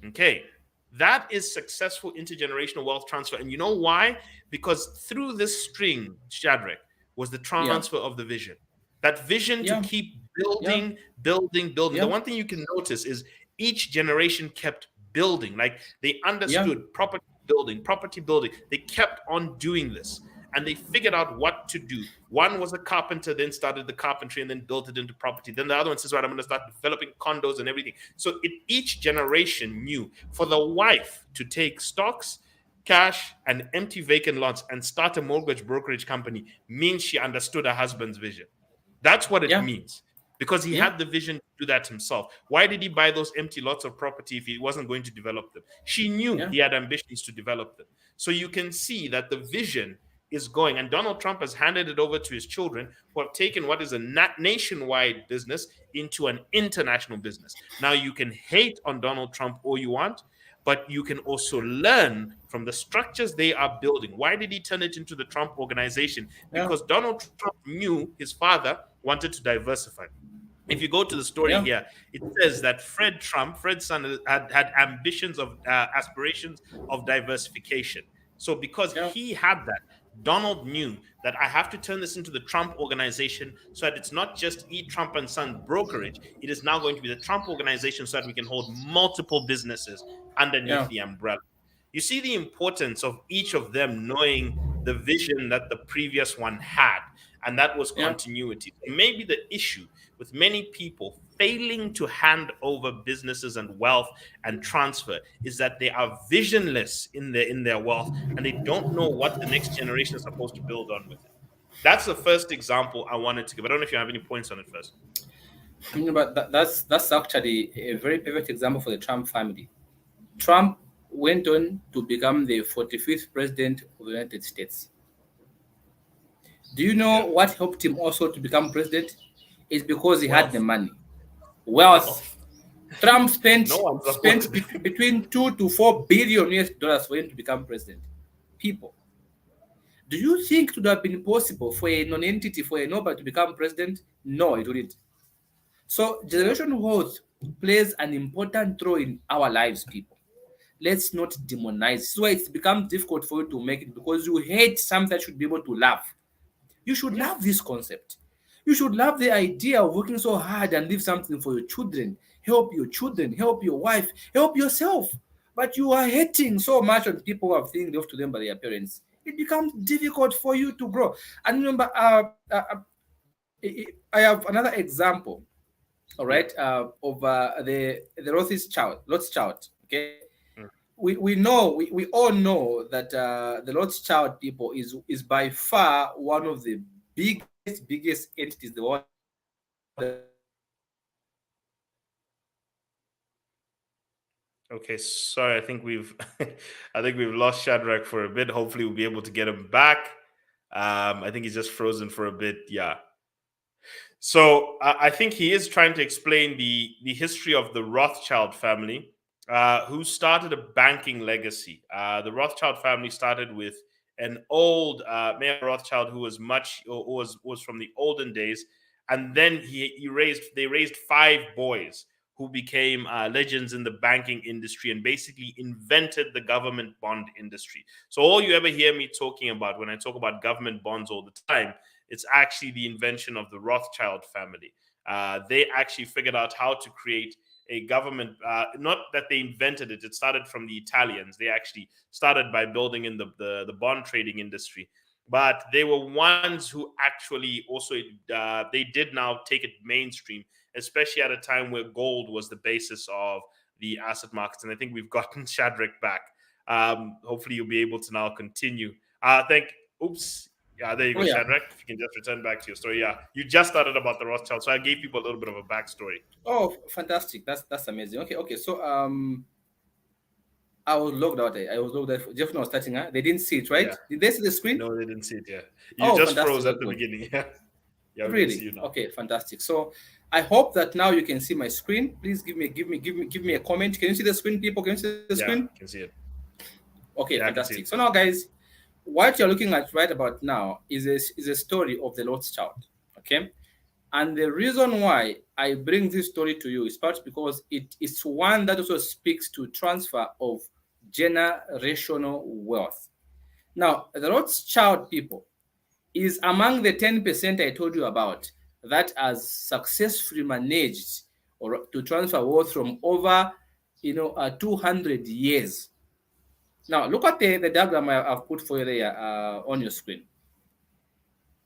Okay, that is successful intergenerational wealth transfer. And you know why? Because through this string, Shadrach, was the transfer of the vision. That vision to keep building. Yeah. The one thing you can notice is each generation kept building. Like they understood property building. They kept on doing this. And they figured out what to do. One was a carpenter, then started the carpentry and then built it into property. Then the other one says, right, I'm going to start developing condos and everything. So each generation knew for the wife to take stocks, cash, and empty vacant lots and start a mortgage brokerage company means she understood her husband's vision. That's what it means. Because he had the vision to do that himself. Why did he buy those empty lots of property if he wasn't going to develop them? She knew he had ambitions to develop them. So you can see that the vision is going, and Donald Trump has handed it over to his children, who have taken what is a nationwide business into an international business. Now, you can hate on Donald Trump all you want, but you can also learn from the structures they are building. Why did he turn it into the Trump Organization? Because Donald Trump knew his father wanted to diversify. If you go to the story Yeah. here, it says that Fred's son, had ambitions of aspirations of diversification. So because Yeah. he had that, Donald knew that I have to turn this into the Trump organization so that it's not just E. Trump and Son brokerage. It is now going to be the Trump organization so that we can hold multiple businesses underneath Yeah. the umbrella. You see the importance of each of them knowing the vision that the previous one had, and that was Yeah. continuity. So maybe the issue with many people failing to hand over businesses and wealth and transfer is that they are visionless in their wealth, and they don't know what the next generation is supposed to build on with it. That's the first example I wanted to give. I don't know if you have any points on it first. But that's actually a very perfect example for the Trump family. Trump went on to become the 45th president of the United States. Do you know Yeah. what helped him also to become president? It's because he had the Wealth. money. Wealth. Wealth. Trump spent No one spent supported. between 2 to 4 billion US dollars for him to become president. People, do you think it would have been possible for a non-entity, for a nobody to become president? No, it wouldn't. So Yeah. generation wealth plays an important role in our lives, people. Let's not demonize. This is why it's become difficult for you to make it, because you hate something that should be able to laugh. You should Yeah. love this concept. You should love the idea of working so hard and leave something for your children, help your wife, help yourself. But you are hating so much on people who have things left to them by their parents. It becomes difficult for you to grow. And remember, I have another example, all Yeah. right, of the Rothschild. Okay, Mm. we all know that the Rothschild people is by far one of the biggest entities the world has ever seen. Okay, sorry. I think we've I think we've lost Shadrach for a bit. Hopefully, we'll be able to get him back. I think he's just frozen for a bit. Yeah. So I think he is trying to explain the history of the Rothschild family, who started a banking legacy. The Rothschild family started with an old Mayor Rothschild who was was from the olden days, and then they raised five boys who became legends in the banking industry and basically invented the government bond industry. So all you ever hear me talking about when I talk about government bonds all the time, it's actually the invention of the Rothschild family. They actually figured out how to create a government. Not that they invented it; it started from the Italians. They actually started by building in the bond trading industry, but they were ones who actually also they did now take it mainstream, especially at a time where gold was the basis of the asset markets. And I think we've gotten Shadrach back. Hopefully, you'll be able to now continue. Thank. Oops. Yeah, there you Oh go, yeah. Shadrach. If you can just return back to your story. Yeah, you just started about the Rothschild, so I gave people a little bit of a backstory. Oh, fantastic. That's amazing. Okay. So I was logged out. I was logged out. Just now starting. Huh? They didn't see it, right? Yeah, Did they see the screen? no, they didn't see it. Yeah, you Oh, just fantastic. froze Oh, at the good. beginning. Yeah, yeah, we can see Really? you now. Okay, fantastic. So I hope that now you can see my screen. Please give me a comment. Can you see the screen, people? Can you see the screen? Yeah, I can see it. Okay, Yeah, I can see fantastic. it. So now, guys, what you're looking at right about now is a story of the Rothschild. Okay, and the reason why I bring this story to you is part because it is one that also speaks to transfer of generational wealth. Now, the Rothschild people is among the 10% I told you about that has successfully managed or to transfer wealth from over 200 years. Now look at the diagram I've put for you there on your screen.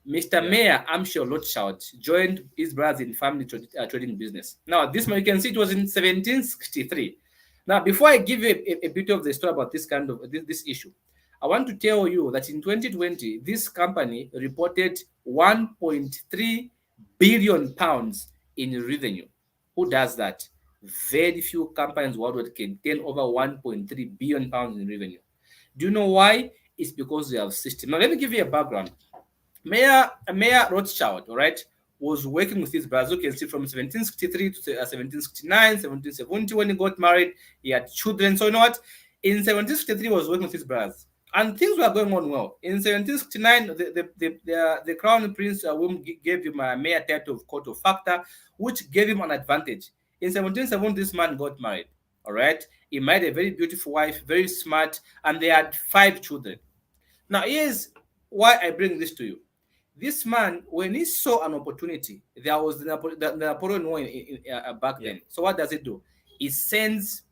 Mr. Yeah, Mayor Amschel Rothschild joined his brothers in family trading business. Now, this one you can see it was in 1763. Now, before I give you a bit of the story about this kind of this issue, I want to tell you that in 2020, this company reported 1.3 billion pounds in revenue. Who does that? Very few companies worldwide can turn over 1.3 billion pounds in revenue. Do you know why? It's because they have system. Now, let me give you a background. Mayor Rothschild, all right, was working with his brothers. You can see from 1763 to 1769, 1770 when he got married, he had children. So you know what? In 1763, he was working with his brothers. and things were going on well. In 1769, the crown prince gave him a mayor title of court of factor, which gave him an advantage. In 1770, this man got married. All right, he married a very beautiful wife, very smart, and they had 5 children. Now, here's why I bring this to you. This man, when he saw an opportunity, there was the Napoleon War back Yeah. then. So what does he do? He sends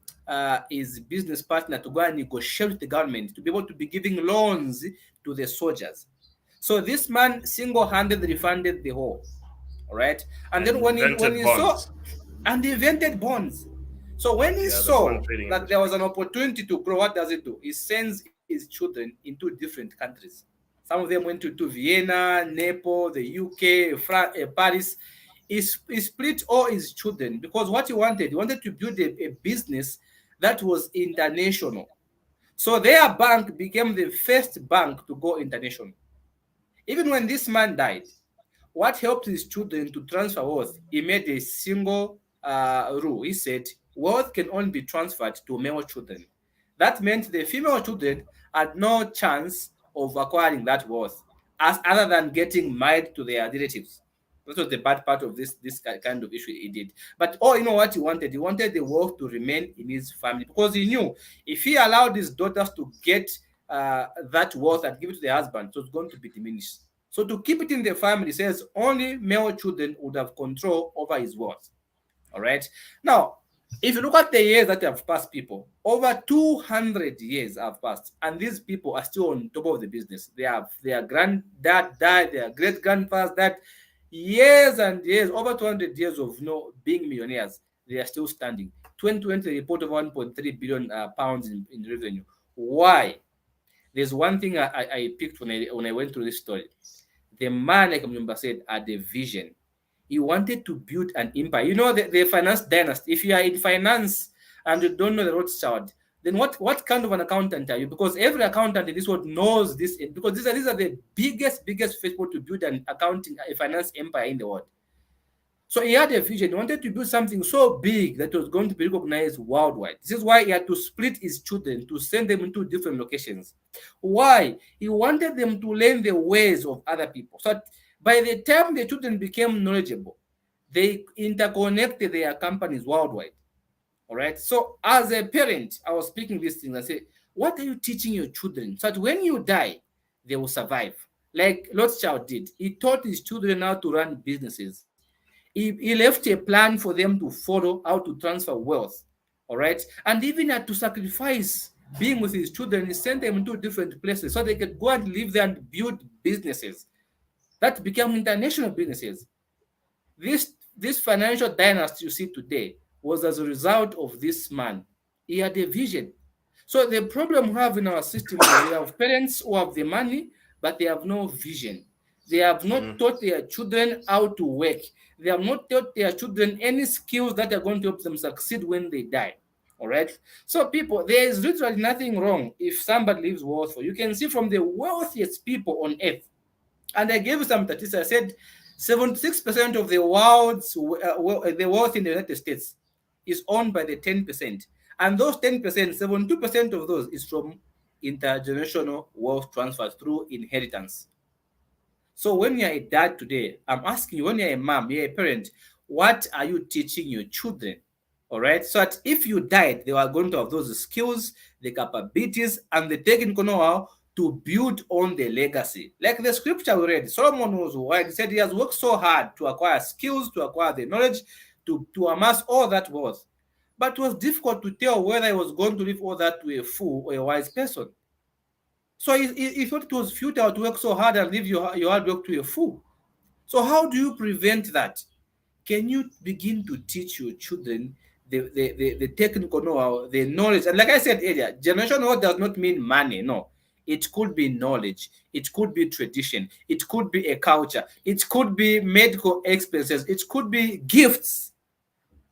his business partner to go and negotiate with the government to be able to be giving loans to the soldiers. So this man single-handedly funded the whole. All right, and And then when invented he saw, bonds. and he invented bonds. So when he Yeah, the bond saw trading that there industry. was an opportunity to grow, what does it do? He sends his children into different countries. Some of them went to Vienna, Naples, the UK, France, Paris. He split all his children because what he wanted to build a business that was international. So their bank became the first bank to go international. Even when this man died, what helped his children to transfer wealth? He made a single rule. He said, wealth can only be transferred to male children. That meant the female children had no chance of acquiring that wealth, as other than getting married to their relatives. That was the bad part of this kind of issue he did. But oh, you know what he wanted? He wanted the wealth to remain in his family because he knew if he allowed his daughters to get that wealth and give it to their husband, it was going to be diminished. So to keep it in the family, says only male children would have control over his wealth. All right. Now, if you look at the years that have passed, people, over 200 years have passed, and these people are still on top of the business. They have their granddad died, their great grandfathers died, years and years, over 200 years of being millionaires. They are still standing. 2020 report of 1.3 billion pounds in revenue. Why? There's one thing I picked when I went through this story. The man, like Mjumba said, had a vision. He wanted to build an empire. You know, the finance dynasty. If you are in finance and you don't know the Rothschild, then what kind of an accountant are you? Because every accountant in this world knows this. Because these are the biggest people to build an accounting, a finance empire in the world. So he had a vision. He wanted to build something so big that was going to be recognized worldwide. This is why he had to split his children to send them into different locations. Why? He wanted them to learn the ways of other people. So by the time the children became knowledgeable, they interconnected their companies worldwide. All right. So as a parent, I was speaking these things. I say, what are you teaching your children so that when you die, they will survive? Like Lord's Child did. He taught his children how to run businesses. He left a plan for them to follow how to transfer wealth. All right. And even had to sacrifice being with his children. He sent them into different places so they could go and live there and build businesses that became international businesses. This financial dynasty you see today was as a result of this man. He had a vision. So the problem we have in our system is we have parents who have the money, but they have no vision. They have not Mhm. taught their children how to work. They have not taught their children any skills that are going to help them succeed when they die. All right. So, people, there is literally nothing wrong if somebody lives wealthful. You can see from the wealthiest people on earth, and I gave you some statistics. I said 76% of the world's the wealth in the United States is owned by the 10%. And those 10%, 72% of those is from intergenerational wealth transfers through inheritance. So when you're a dad today, I'm asking you, when you're a mom, you're a parent, what are you teaching your children? All right. So that if you died, they are going to have those skills, the capabilities, and the technical know-how to build on the legacy. Like the scripture we read, Solomon was wise. He said he has worked so hard to acquire skills, to acquire the knowledge, to amass all that wealth. But it was difficult to tell whether he was going to leave all that to a fool or a wise person. So he thought it was futile to work so hard and leave your hard work to a fool. So how do you prevent that? Can you begin to teach your children the technical know-how, the knowledge? And like I said earlier, generational wealth does not mean money. No. It could be knowledge. It could be tradition. It could be a culture. It could be medical expenses. It could be gifts.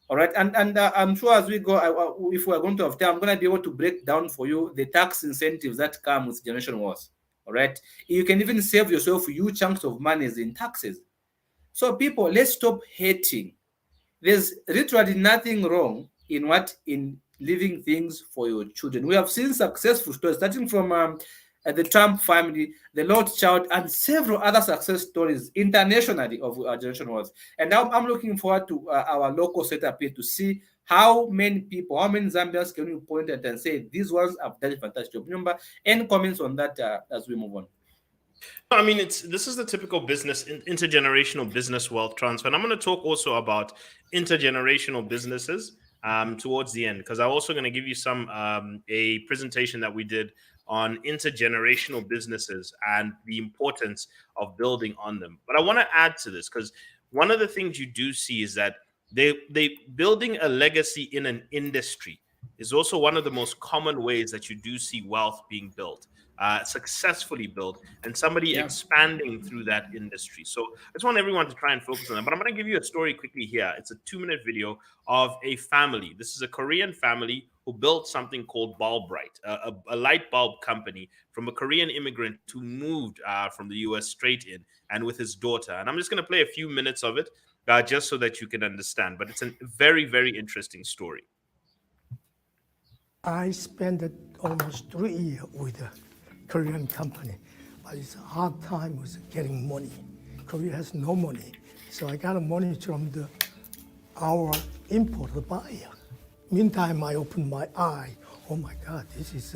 All right, and I'm sure as we go, if we're going to have time, I'm going to be able to break down for you the tax incentives that come with generation wars. All right, you can even save yourself huge chunks of money in taxes. So people, let's stop hating. There's literally nothing wrong in leaving things for your children. We have seen successful stories, starting from the Trump family, the Lord Child, and several other success stories internationally of our generation was. And now I'm looking forward to our local setup here to see how many people, how many Zambians can you point at and say these ones have done a fantastic job. Remember, any comments on that as we move on? I mean, this is the typical intergenerational business wealth transfer, and I'm going to talk also about intergenerational businesses towards the end, because I'm also going to give you some a presentation that we did on intergenerational businesses and the importance of building on them. But I want to add to this, because one of the things you do see is that they building a legacy in an industry is also one of the most common ways that you do see wealth being built, successfully built, and somebody Yeah. expanding through that industry. So I just want everyone to try and focus on that. But I'm going to give you a story quickly here. It's a 2-minute video of a family. This is a Korean family who built something called Bulbright, a light bulb company from a Korean immigrant who moved from the US straight in, and with his daughter. And I'm just going to play a few minutes of it just so that you can understand. But it's a very, very interesting story. I spent almost 3 years with a Korean company, but it's a hard time with getting money. Korea has no money, so I got money from our import buyer. Meantime, I opened my eye. Oh my God, this is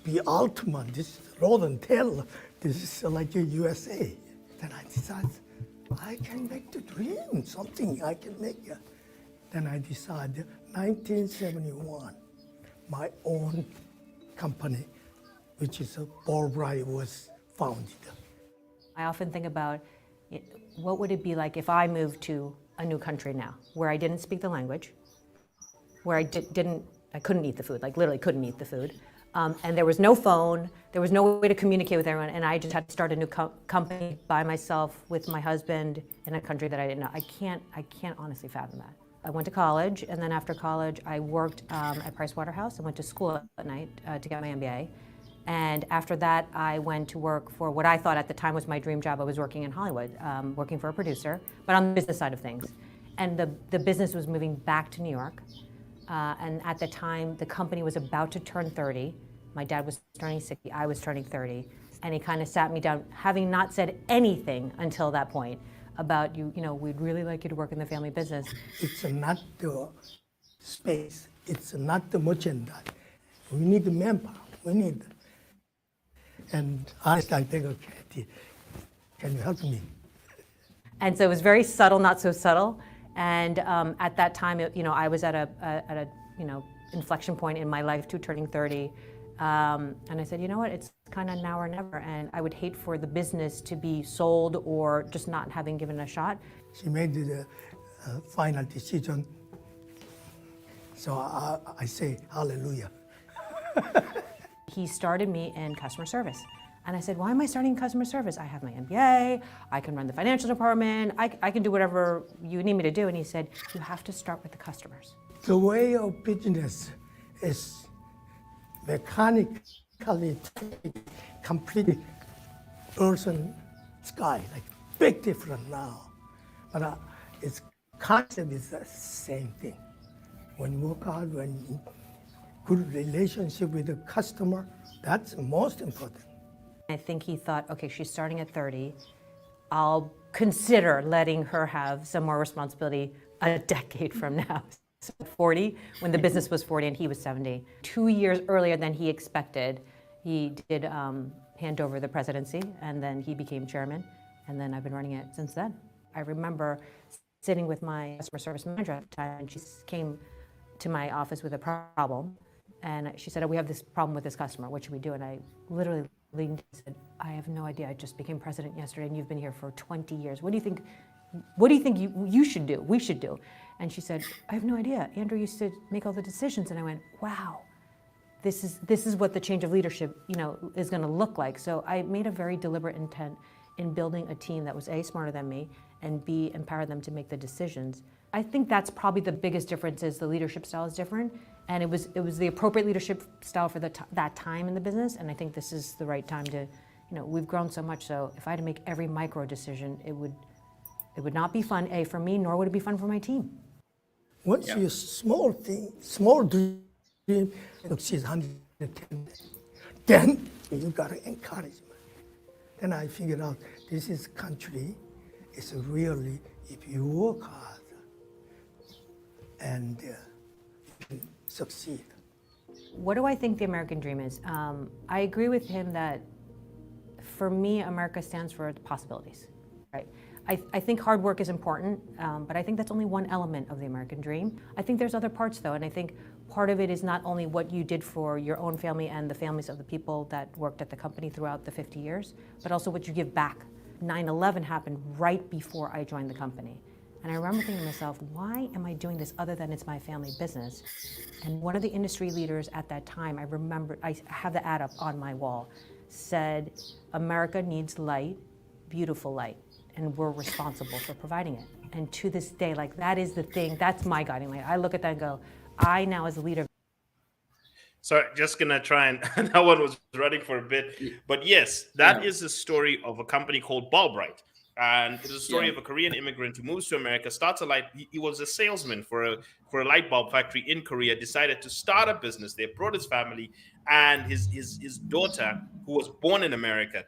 the ultimate. This is Road and Taylor. This is like a USA. Then I decided I can make the dream something I can make. Then I decided 1971. My own company, which is Bulbright, was founded. I often think about what would it be like if I moved to a new country now, where I didn't speak the language, where I couldn't eat the food, like literally couldn't eat the food, and there was no phone, there was no way to communicate with everyone, and I just had to start a new company by myself with my husband in a country that I didn't know. I can't honestly fathom that. I went to college, and then after college, I worked at Price Waterhouse. I went to school at night to get my MBA. And after that, I went to work for what I thought at the time was my dream job. I was working in Hollywood, working for a producer, but on the business side of things. And the business was moving back to New York. And at the time, the company was about to turn 30. My dad was turning 60, I was turning 30. And he kind of sat me down, having not said anything until that point, about we'd really like you to work in the family business. It's not the space, it's not the merchandise. We need the manpower, we need. And honestly, I think, okay, can you help me? And so it was very subtle, not so subtle. And at that time, I was at a inflection point in my life, turning 30. And I said, you know what, it's kind of now or never. And I would hate for the business to be sold or just not having given it a shot. She made the final decision. So I say, hallelujah. He started me in customer service. And I said, why am I starting in customer service? I have my MBA, I can run the financial department, I can do whatever you need me to do. And he said, you have to start with the customers. The way of business is mechanically completely earth and sky, like big difference now. But its concept is the same thing. When you work hard, when you good relationship with the customer, that's most important. I think he thought, okay, she's starting at 30. I'll consider letting her have some more responsibility a decade from now. 40, when the business was 40 and he was 70. 2 years earlier than he expected, he did hand over the presidency, and then he became chairman, and then I've been running it since then. I remember sitting with my customer service manager at the time, and she came to my office with a problem, and she said, oh, we have this problem with this customer, what should we do? And I literally leaned and said, I have no idea, I just became president yesterday, and you've been here for 20 years. What do you think you should do, we should do? And she said, I have no idea. Andrew used to make all the decisions. And I went, wow, this is what the change of leadership, is going to look like. So I made a very deliberate intent in building a team that was A, smarter than me, and B, empower them to make the decisions. I think that's probably the biggest difference, is the leadership style is different. And it was the appropriate leadership style for that time in the business. And I think this is the right time to, we've grown so much. So if I had to make every micro decision, it would not be fun, A, for me, nor would it be fun for my team. Once you small dream, succeeds 110, then You got encouragement. Then I figured out this is country. It's really, if you work hard and you can succeed. What do I think the American dream is? I agree with him that for me, America stands for possibilities, right? I think hard work is important, but I think that's only one element of the American dream. I think there's other parts though, and I think part of it is not only what you did for your own family and the families of the people that worked at the company throughout the 50 years, but also what you give back. 9/11 happened right before I joined the company. And I remember thinking to myself, why am I doing this other than it's my family business? And one of the industry leaders at that time, I remember, I have the ad up on my wall, said, America needs light, beautiful light, and we're responsible for providing it. And to this day, like that is the thing, that's my guiding light. I look at that and go, I now as a leader. So just gonna try and that one was running for a bit, but yes, that Yeah. is the story of a company called Bulbright, and it is a story Yeah. of a Korean immigrant who moves to America, starts a light. He was a salesman for a light bulb factory in Korea. Decided to start a business there, brought his family and his daughter, who was born in America.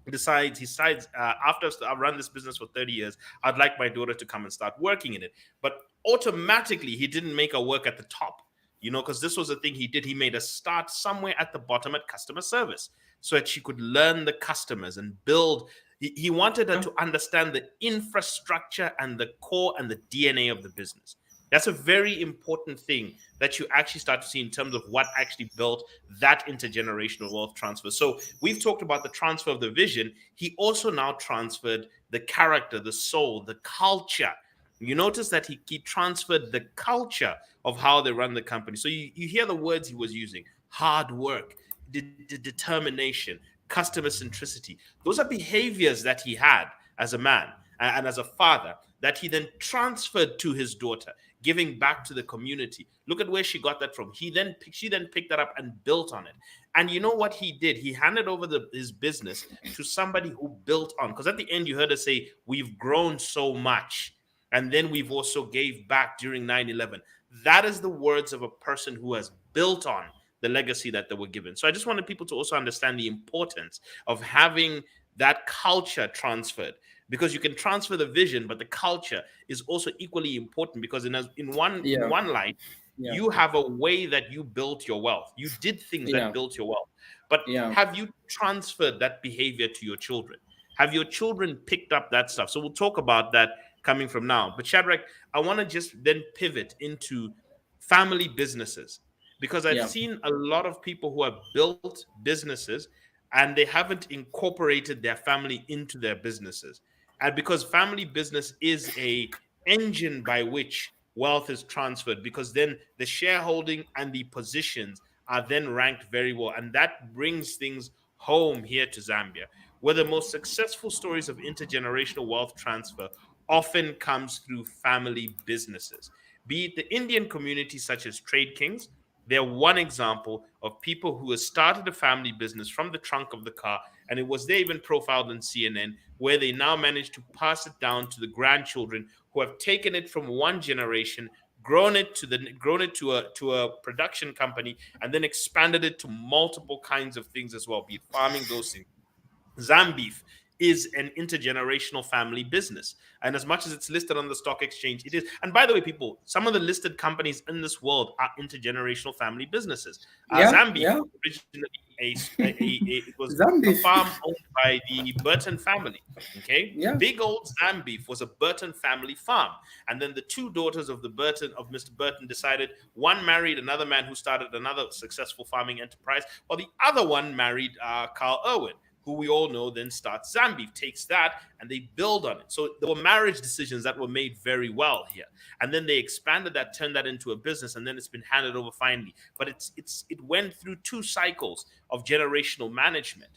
He decides after I've run this business for 30 years, I'd like my daughter to come and start working in it. But automatically, he didn't make her work at the top, because this was the thing he did. He made her start somewhere at the bottom at customer service so that she could learn the customers and build. He wanted her to understand the infrastructure and the core and the DNA of the business. That's a very important thing that you actually start to see in terms of what actually built that intergenerational wealth transfer. So we've talked about the transfer of the vision. He also now transferred the character, the soul, the culture. You notice that he transferred the culture of how they run the company. So you hear the words he was using: hard work, determination, customer centricity. Those are behaviors that he had as a man and as a father that he then transferred to his daughter, giving back to the community. Look at where she got that from. She then picked that up and built on it. And you know what he did? He handed over his business to somebody who built on. Because at the end, you heard us say, we've grown so much. And then we've also gave back during 9/11. That is the words of a person who has built on the legacy that they were given. So I just wanted people to also understand the importance of having that culture transferred, because you can transfer the vision, but the culture is also equally important, because in Yeah. one line, Yeah. you have a way that you built your wealth. You did things that Yeah. built your wealth. But Yeah. have you transferred that behavior to your children? Have your children picked up that stuff? So we'll talk about that coming from now. But Shadrach, I want to just then pivot into family businesses, because I've Yeah. seen a lot of people who have built businesses and they haven't incorporated their family into their businesses. And because family business is a engine by which wealth is transferred, because then the shareholding and the positions are then ranked very well, and that brings things home here to Zambia, where the most successful stories of intergenerational wealth transfer often comes through family businesses, be it the Indian community such as Trade Kings. They're one example of people who have started a family business from the trunk of the car, and it was they even profiled on CNN, where they now managed to pass it down to the grandchildren who have taken it from one generation, grown it to a production company, and then expanded it to multiple kinds of things as well, be it farming, those things. Zambeef is an intergenerational family business. And as much as it's listed on the stock exchange, it is. And by the way, people, some of the listed companies in this world are intergenerational family businesses. Yeah. Zambeef Yeah. was originally it was a Zambia. farm owned by the Burton family. Okay, Yeah. big old Zambeef was a Burton family farm, and then the two daughters of Mr. Burton decided, one married another man who started another successful farming enterprise, while the other one married Carl Irwin, who we all know then starts Zambeef, takes that and they build on it. So there were marriage decisions that were made very well here. And then they expanded that, turned that into a business, and then it's been handed over finally. But it went through two cycles of generational management.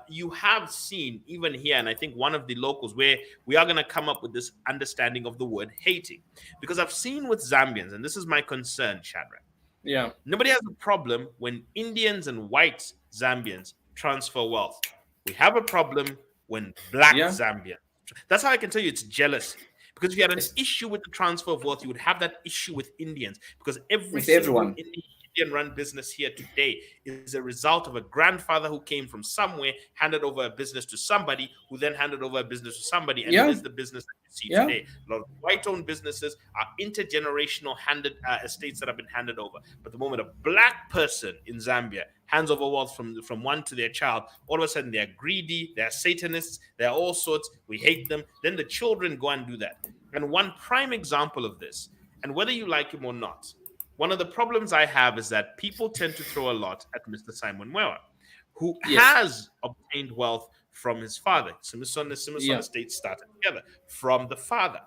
You have seen even here, and I think one of the locals where we are going to come up with this understanding of the word hating. Because I've seen with Zambians, and this is my concern, Shadrach. Yeah. Nobody has a problem when Indians and white Zambians transfer wealth. We have a problem when black Yeah. Zambians. That's how I can tell you it's jealousy. Because if you had an It's issue with the transfer of wealth, you would have that issue with Indians. Because every with single everyone. Indian multi-billion run business here today is a result of a grandfather who came from somewhere, handed over a business to somebody, who then handed over a business to somebody, and it Yeah. is the business that you see Yeah. today. A lot of white-owned businesses are intergenerational handed estates that have been handed over. But the moment a black person in Zambia hands over wealth from one to their child, all of a sudden they're greedy, they're Satanists, they're all sorts. We hate them. Then the children go and do that. And one prime example of this, and whether you like him or not, one of the problems I have is that people tend to throw a lot at Mr. Simon Wewer, who Yes. has obtained wealth from his father. Simisona Yeah. State started together from the father,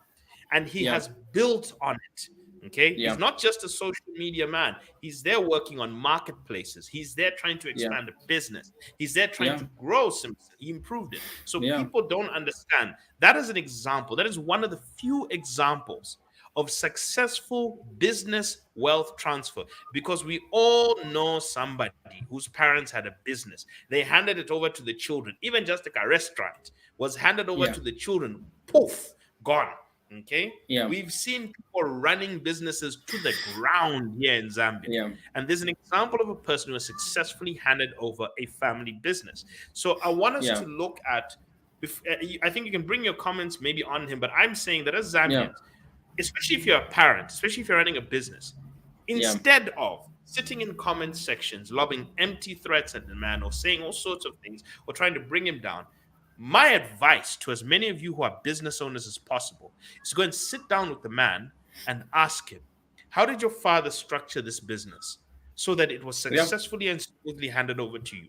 and he Yeah. has built on it. Okay, he's Yeah. not just a social media man. He's there working on marketplaces. He's there trying to Yeah. expand a business. He's there trying Yeah. to grow Simpson. He improved it. So Yeah. people don't understand. That is an example. That is one of the few examples of successful business wealth transfer, because we all know somebody whose parents had a business. They handed it over to the children. Even just like a restaurant was handed over Yeah. to the children. Poof, gone. Okay. Yeah. We've seen people running businesses to the ground here in Zambia. Yeah. And there's an example of a person who has successfully handed over a family business. So I want us Yeah. to look at, I think you can bring your comments maybe on him, but I'm saying that as Yeah. Zambians, especially if you're a parent, especially if you're running a business, Yeah. instead of sitting in comment sections, lobbing empty threats at the man or saying all sorts of things or trying to bring him down, my advice to as many of you who are business owners as possible is go and sit down with the man and ask him, how did your father structure this business so that it was Yeah. successfully and smoothly handed over to you?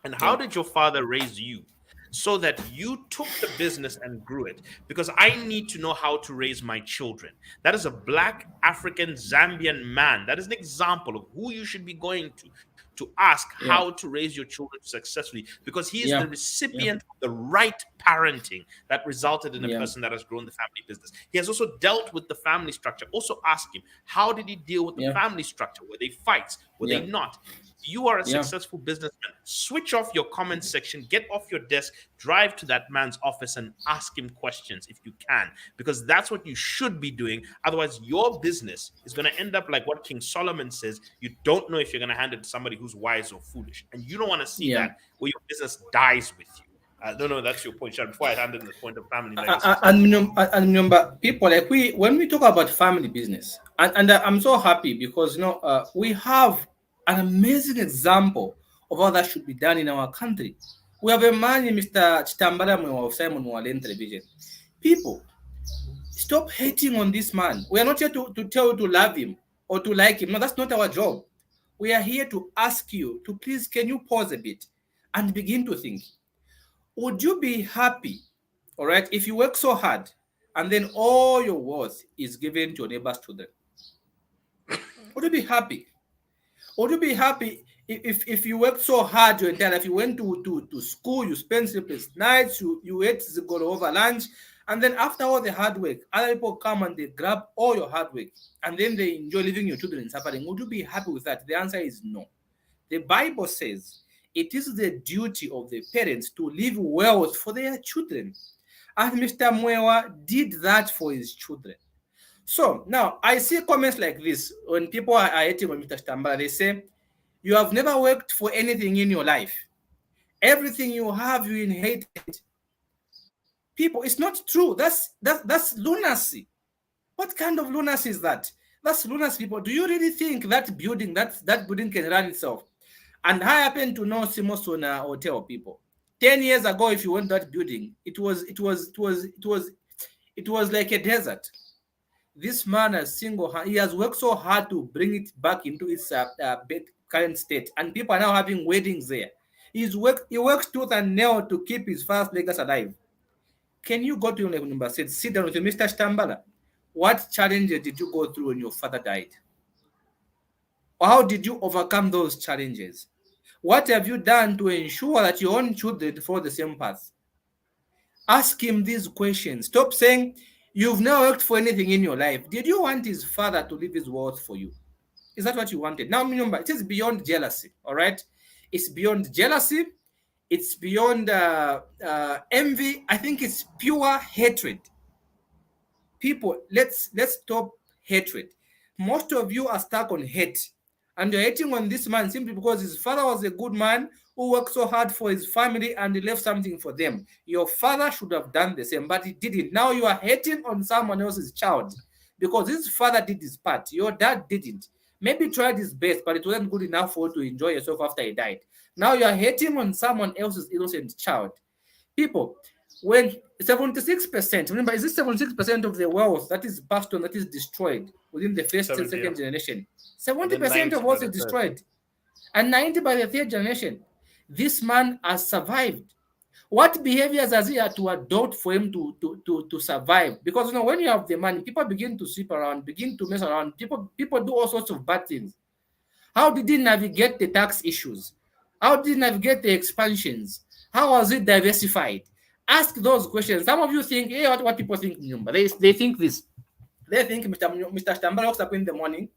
And how Yeah. did your father raise you so that you took the business and grew it? Because I need to know how to raise my children. That is a black African Zambian man. That is an example of who you should be going to ask Yeah. how to raise your children successfully, because he is Yeah. the recipient of the right parenting that resulted in a Yeah. person that has grown the family business. He has also dealt with the family structure. Also ask him, how did he deal with the Yeah. family structure? Were they fights? Were Yeah. they not? You are a Yeah. successful businessman. Switch off your comment section, get off your desk, drive to that man's office and ask him questions if you can, because that's what you should be doing. Otherwise, your business is going to end up like what King Solomon says. You don't know if you're going to hand it to somebody who's wise or foolish. And you don't want to see Yeah. that where your business dies with you. I don't know. That's your point, Sean. Before I hand in the point of family legacy. And remember, people, like when we talk about family business, and I'm so happy because we have an amazing example of how that should be done in our country. We have a man, Mr. Chitambala Mwewa of Simon Mwalen Television. People, stop hating on this man. We are not here to tell you to love him or to like him. No, that's not our job. We are here to ask you to please, can you pause a bit and begin to think? Would you be happy, all right, if you work so hard and then all your worth is given to your neighbor's children? Would you be happy? Would you be happy if you worked so hard your entire life? You went to school, you spent sleepless nights, you ate go over lunch, and then after all the hard work, other people come and they grab all your hard work, and then they enjoy leaving your children suffering. Would you be happy with that? The answer is no. The Bible says it is the duty of the parents to leave wealth for their children. And Mr. Mwewa did that for his children. So now I see comments like this when people are hating on Mr. Stambara. They say, you have never worked for anything in your life. Everything you have, you inherited. People, it's not true. That's lunacy. What kind of lunacy is that? That's lunacy, people. Do you really think that building can run itself? And I happen to know Simosona Hotel people. 10 years ago, if you went to that building, it was like a desert. This man he has worked so hard to bring it back into its current state, and people are now having weddings there. He works tooth and nail to keep his first legacy alive. Can you go to your number, sit down with you, Mr. Stambala? What challenges did you go through when your father died? Or how did you overcome those challenges? What have you done to ensure that your own children follow the same path? Ask him these questions. Stop saying you've never worked for anything in your life. Did you want his father to leave his wealth for you? Is that what you wanted? Now, remember, it is beyond jealousy, all right? It's beyond jealousy. It's beyond envy. I think it's pure hatred. People, let's stop hatred. Most of you are stuck on hate. And you're hating on this man simply because his father was a good man who worked so hard for his family and he left something for them. Your father should have done the same, but he didn't. Now you are hating on someone else's child because his father did his part. Your dad didn't. Maybe tried his best, but it wasn't good enough for you to enjoy yourself after he died. Now you are hating on someone else's innocent child. People, when 76%, remember, is this 76% of the wealth that is passed on, that is destroyed within the first and 70, yeah. second generation? And then 70% of 90 by wealth the is third. destroyed, and 90 by the third generation. This man has survived. What behaviors has he had to adopt for him to survive? Because when you have the money, people begin to sleep around, begin to mess around. People do all sorts of bad things. How did he navigate the tax issues? How did he navigate the expansions? How was it diversified? Ask those questions. Some of you think, hey, what people think, Nyumba. They think this. They think Mr. Stambara wakes up in the morning,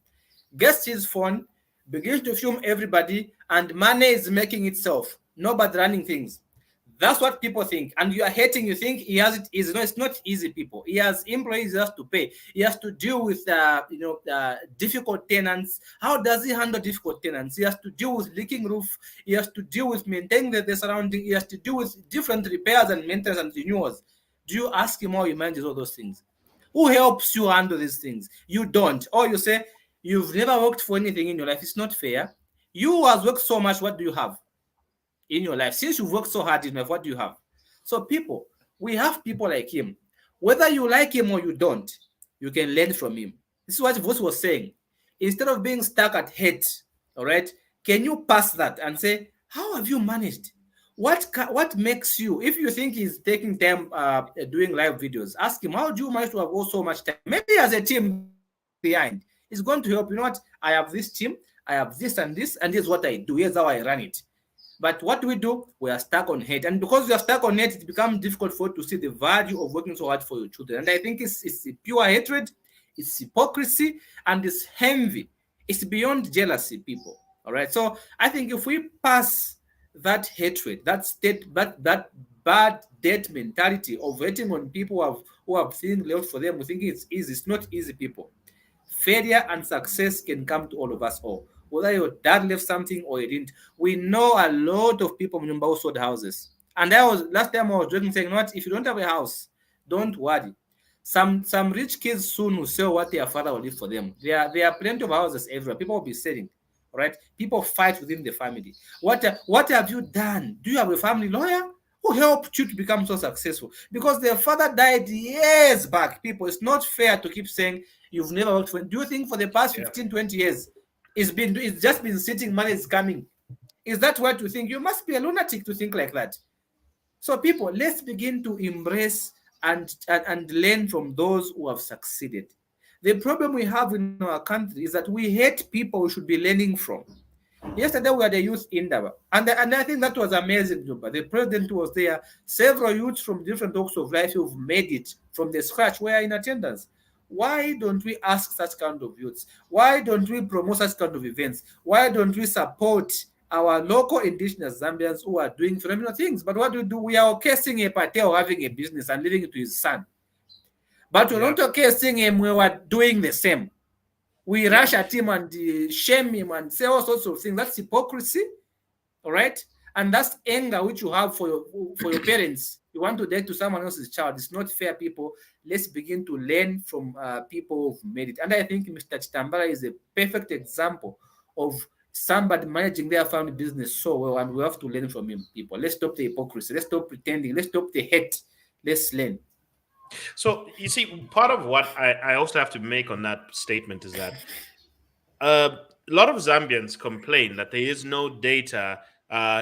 gets his phone, begins to film everybody, and money is making itself. Nobody running things. That's what people think. And you are hating, you think he has it easy. No, it's not easy, people. He has employees he has to pay. He has to deal with difficult tenants. How does he handle difficult tenants? He has to deal with leaking roof. He has to deal with maintaining the surrounding. He has to deal with different repairs and maintenance and renewals. Do you ask him how he manages all those things? Who helps you handle these things? You don't. Or you say, you've never worked for anything in your life. It's not fair. You who has worked so much, what do you have in your life? Since you've worked so hard in life, what do you have? So people, we have people like him. Whether you like him or you don't, you can learn from him. This is what Voss was saying. Instead of being stuck at hate, all right, can you pass that and say, how have you managed? What makes you, if you think he's taking time doing live videos, ask him, how do you manage to have all so much time? Maybe as a team behind, it's going to help. You know what? I have this team, I have this, and here's what I do, here's how I run it. But what do? We are stuck on hate. And because we are stuck on hate, it becomes difficult for you to see the value of working so hard for your children. And I think it's pure hatred, it's hypocrisy, and it's envy. It's beyond jealousy, people. All right. So I think if we pass that hatred, that bad debt mentality of hating on people who have things left for them, we think it's easy. It's not easy, people. Failure and success can come to all of us all. Whether your dad left something or he didn't. We know a lot of people in Mumbai who sold houses. And that was last time I was joking, saying, what, if you don't have a house, don't worry. Some rich kids soon will sell what their father will leave for them. There are plenty of houses everywhere. People will be selling. Right? People fight within the family. What have you done? Do you have a family lawyer who helped you to become so successful? Because their father died years back. People, it's not fair to keep saying you've never worked for. Do you think for the past 15, 20 years, it's just been sitting, money is coming? Is that what you think? You must be a lunatic to think like that. So people, let's begin to embrace and learn from those who have succeeded. The problem we have in our country is that we hate people we should be learning from. Yesterday we had a youth Indaba, and I think that was amazing. The president was there. Several youths from different walks of life who've made it from the scratch were in attendance. Why don't we ask such kind of youths? Why don't we promote such kind of events? Why don't we support our local indigenous Zambians who are doing phenomenal things? But what do? We are okay seeing a Patel having a business and leaving it to his son. But we're not okay seeing him we were doing the same. We rush at him and shame him and say all sorts of things. That's hypocrisy, all right? And that's anger which you have for your parents. You want to date to someone else's child. It's not fair, people. Let's begin to learn from people who've made it. And I think Mr. Chitambara is a perfect example of somebody managing their family business so well, and we have to learn from him, people. Let's stop the hypocrisy. Let's stop pretending. Let's stop the hate. Let's learn. So you see, part of what I also have to make on that statement is that a lot of Zambians complain that there is no data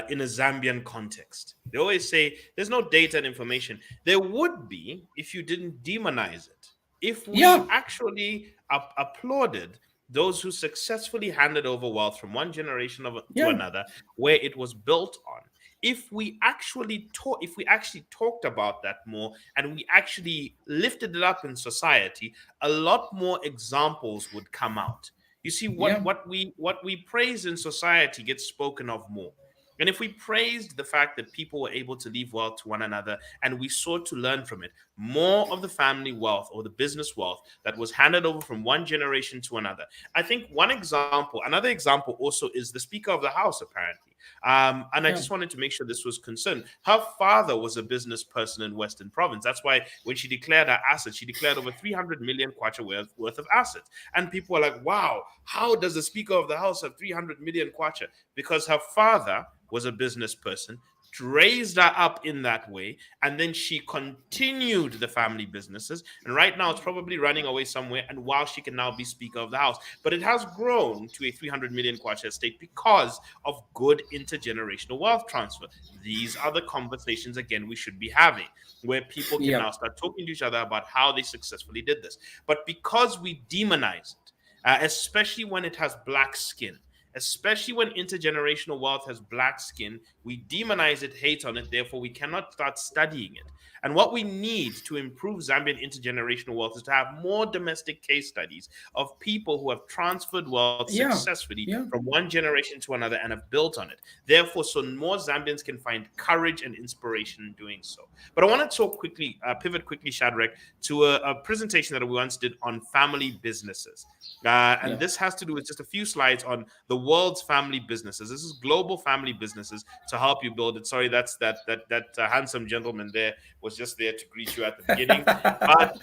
in a Zambian context. They always say there's no data and information. There would be if you didn't demonize it. If we actually applauded those who successfully handed over wealth from one generation to another, where it was built on. If we actually talked about that more and we actually lifted it up in society, a lot more examples would come out. You see, what we praise in society gets spoken of more. And if we praised the fact that people were able to leave wealth to one another and we sought to learn from it, more of the family wealth or the business wealth that was handed over from one generation to another. I think another example also is the Speaker of the House, apparently. And I Yeah. just wanted to make sure this was concerned. Her father was a business person in Western Province. That's why when she declared her assets, she declared over 300 million kwacha worth of assets. And people were like, wow, how does the Speaker of the House have 300 million kwacha? Because her father was a business person, raised her up in that way, and then she continued the family businesses. And right now, it's probably running away somewhere. And while she can now be Speaker of the House, but it has grown to a 300 million kwacha estate because of good intergenerational wealth transfer. These are the conversations again we should be having, where people can Yeah. now start talking to each other about how they successfully did this. But because we demonize it, especially when it has black skin, especially when intergenerational wealth has black skin, we demonize it, hate on it, therefore we cannot start studying it. And what we need to improve Zambian intergenerational wealth is to have more domestic case studies of people who have transferred wealth Yeah. successfully Yeah. from one generation to another and have built on it. Therefore, so more Zambians can find courage and inspiration in doing so. But I want to talk quickly, pivot quickly, Shadrach, to a presentation that we once did on family businesses. And Yeah. this has to do with just a few slides on the world's family businesses. This is global family businesses to help you build it. Sorry, that's that handsome gentleman there was just there to greet you at the beginning. But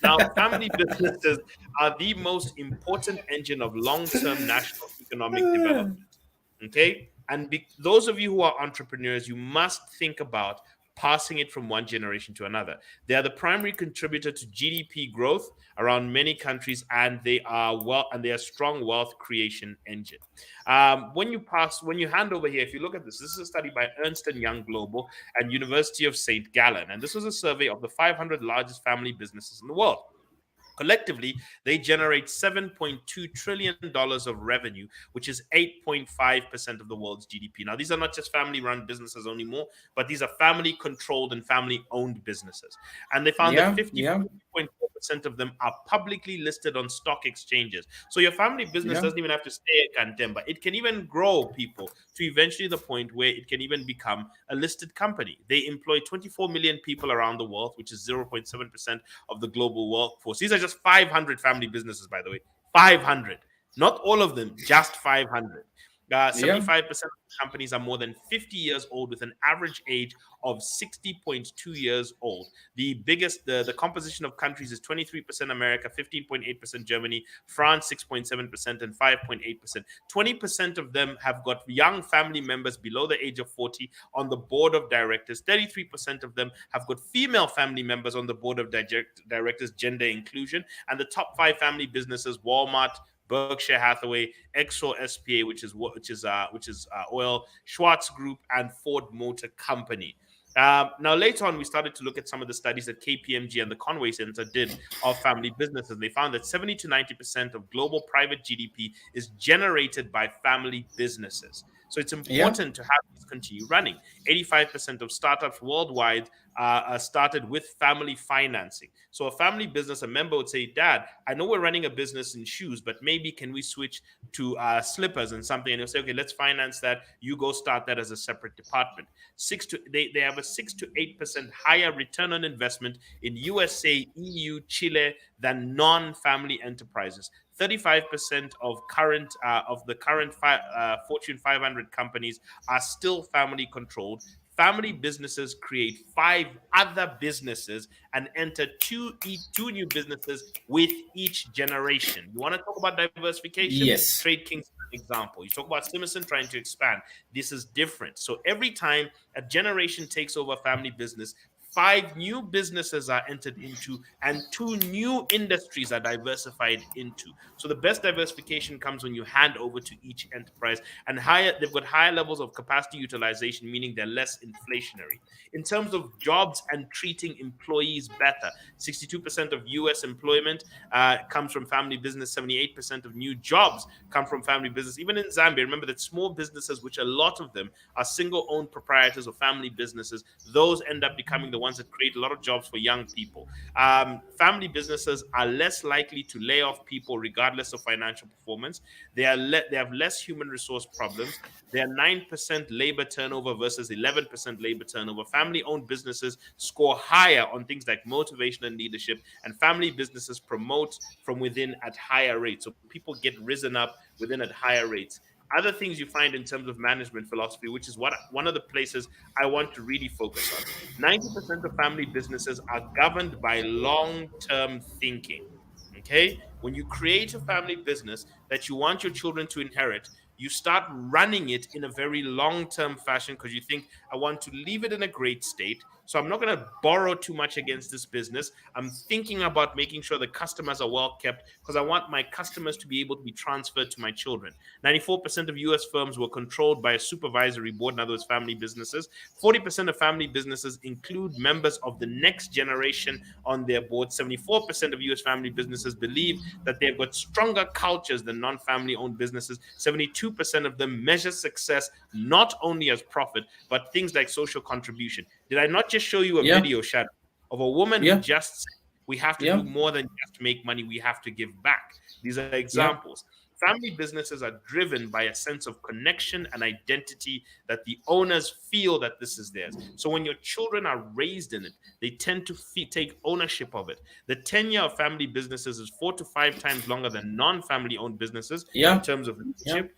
now, family businesses are the most important engine of long-term national economic development. Okay. And those of you who are entrepreneurs, you must think about passing it from one generation to another. They are the primary contributor to GDP growth around many countries, and they are they are strong wealth creation engine. When you hand over here, if you look at this is a study by Ernst and Young Global and University of St. Gallen, and this was a survey of the 500 largest family businesses in the world. Collectively, they generate $7.2 trillion of revenue, which is 8.5% of the world's GDP. Now, these are not just family run businesses anymore, but these are family controlled and family owned businesses. And they found that Yeah. Yeah. 54.4% of them are publicly listed on stock exchanges. So your family business Yeah. doesn't even have to stay at Kantem, but it can even grow people to eventually the point where it can even become a listed company. They employ 24 million people around the world, which is 0.7% of the global workforce. These are just 500 family businesses, by the way. 500. Not all of them, just 500. Yeah. 75% of companies are more than 50 years old with an average age of 60.2 years old. The composition of countries is 23% America, 15.8% Germany, France 6.7%, and 5.8%. 20% of them have got young family members below the age of 40 on the board of directors. 33% of them have got female family members on the board of directors, gender inclusion. And the top five family businesses, Walmart, Berkshire Hathaway, Exor SPA, which is oil, Schwartz Group, and Ford Motor Company. Now, later on, we started to look at some of the studies that KPMG and the Conway Center did of family businesses. They found that 70 to 90% of global private GDP is generated by family businesses. So it's Yeah. important to have these continue running. 85% of startups worldwide are started with family financing. So a family business, a member would say, Dad, I know we're running a business in shoes, but maybe can we switch to slippers and something? And they'll say, okay, let's finance that. You go start that as a separate department. They have a 6 to 8% higher return on investment in USA, EU, Chile than non-family enterprises. 35% of the current Fortune 500 companies are still family controlled. Family businesses create five other businesses and enter two new businesses with each generation. You want to talk about diversification? Yes. Trade Kings is an example. You talk about Simonson trying to expand. This is different. So every time a generation takes over a family business, five new businesses are entered into and two new industries are diversified into. So the best diversification comes when you hand over to each enterprise, and they've got higher levels of capacity utilization, meaning they're less inflationary. In terms of jobs and treating employees better, 62% of US employment comes from family business. 78% of new jobs come from family business. Even in Zambia, remember that small businesses, which a lot of them are single owned proprietors or family businesses, those end up becoming the ones that create a lot of jobs for young people. Family businesses are less likely to lay off people regardless of financial performance. They have less human resource problems. They are 9% labor turnover versus 11% labor turnover. Family owned businesses score higher on things like motivation and leadership, and family businesses promote from within at higher rates. So people get risen up within at higher rates. Other things you find in terms of management philosophy, which is what one of the places I want to really focus on. 90% of family businesses are governed by long term thinking. Okay. When you create a family business that you want your children to inherit, you start running it in a very long term fashion because you think, I want to leave it in a great state. So I'm not going to borrow too much against this business. I'm thinking about making sure the customers are well kept because I want my customers to be able to be transferred to my children. 94% of US firms were controlled by a supervisory board, in other words, family businesses. 40% of family businesses include members of the next generation on their board. 74% of US family businesses believe that they've got stronger cultures than non family owned businesses. 72% of them measure success not only as profit, but things like social contribution. Did I not just show you a Yeah. video, Shad, of a woman who Yeah. just said, we have to Yeah. do more than just make money, we have to give back? These are Yeah. examples. Family businesses are driven by a sense of connection and identity that the owners feel that this is theirs. So when your children are raised in it, they tend to take ownership of it. The tenure of family businesses is 4 to 5 times longer than non-family owned businesses in Yeah. terms of Yeah. leadership.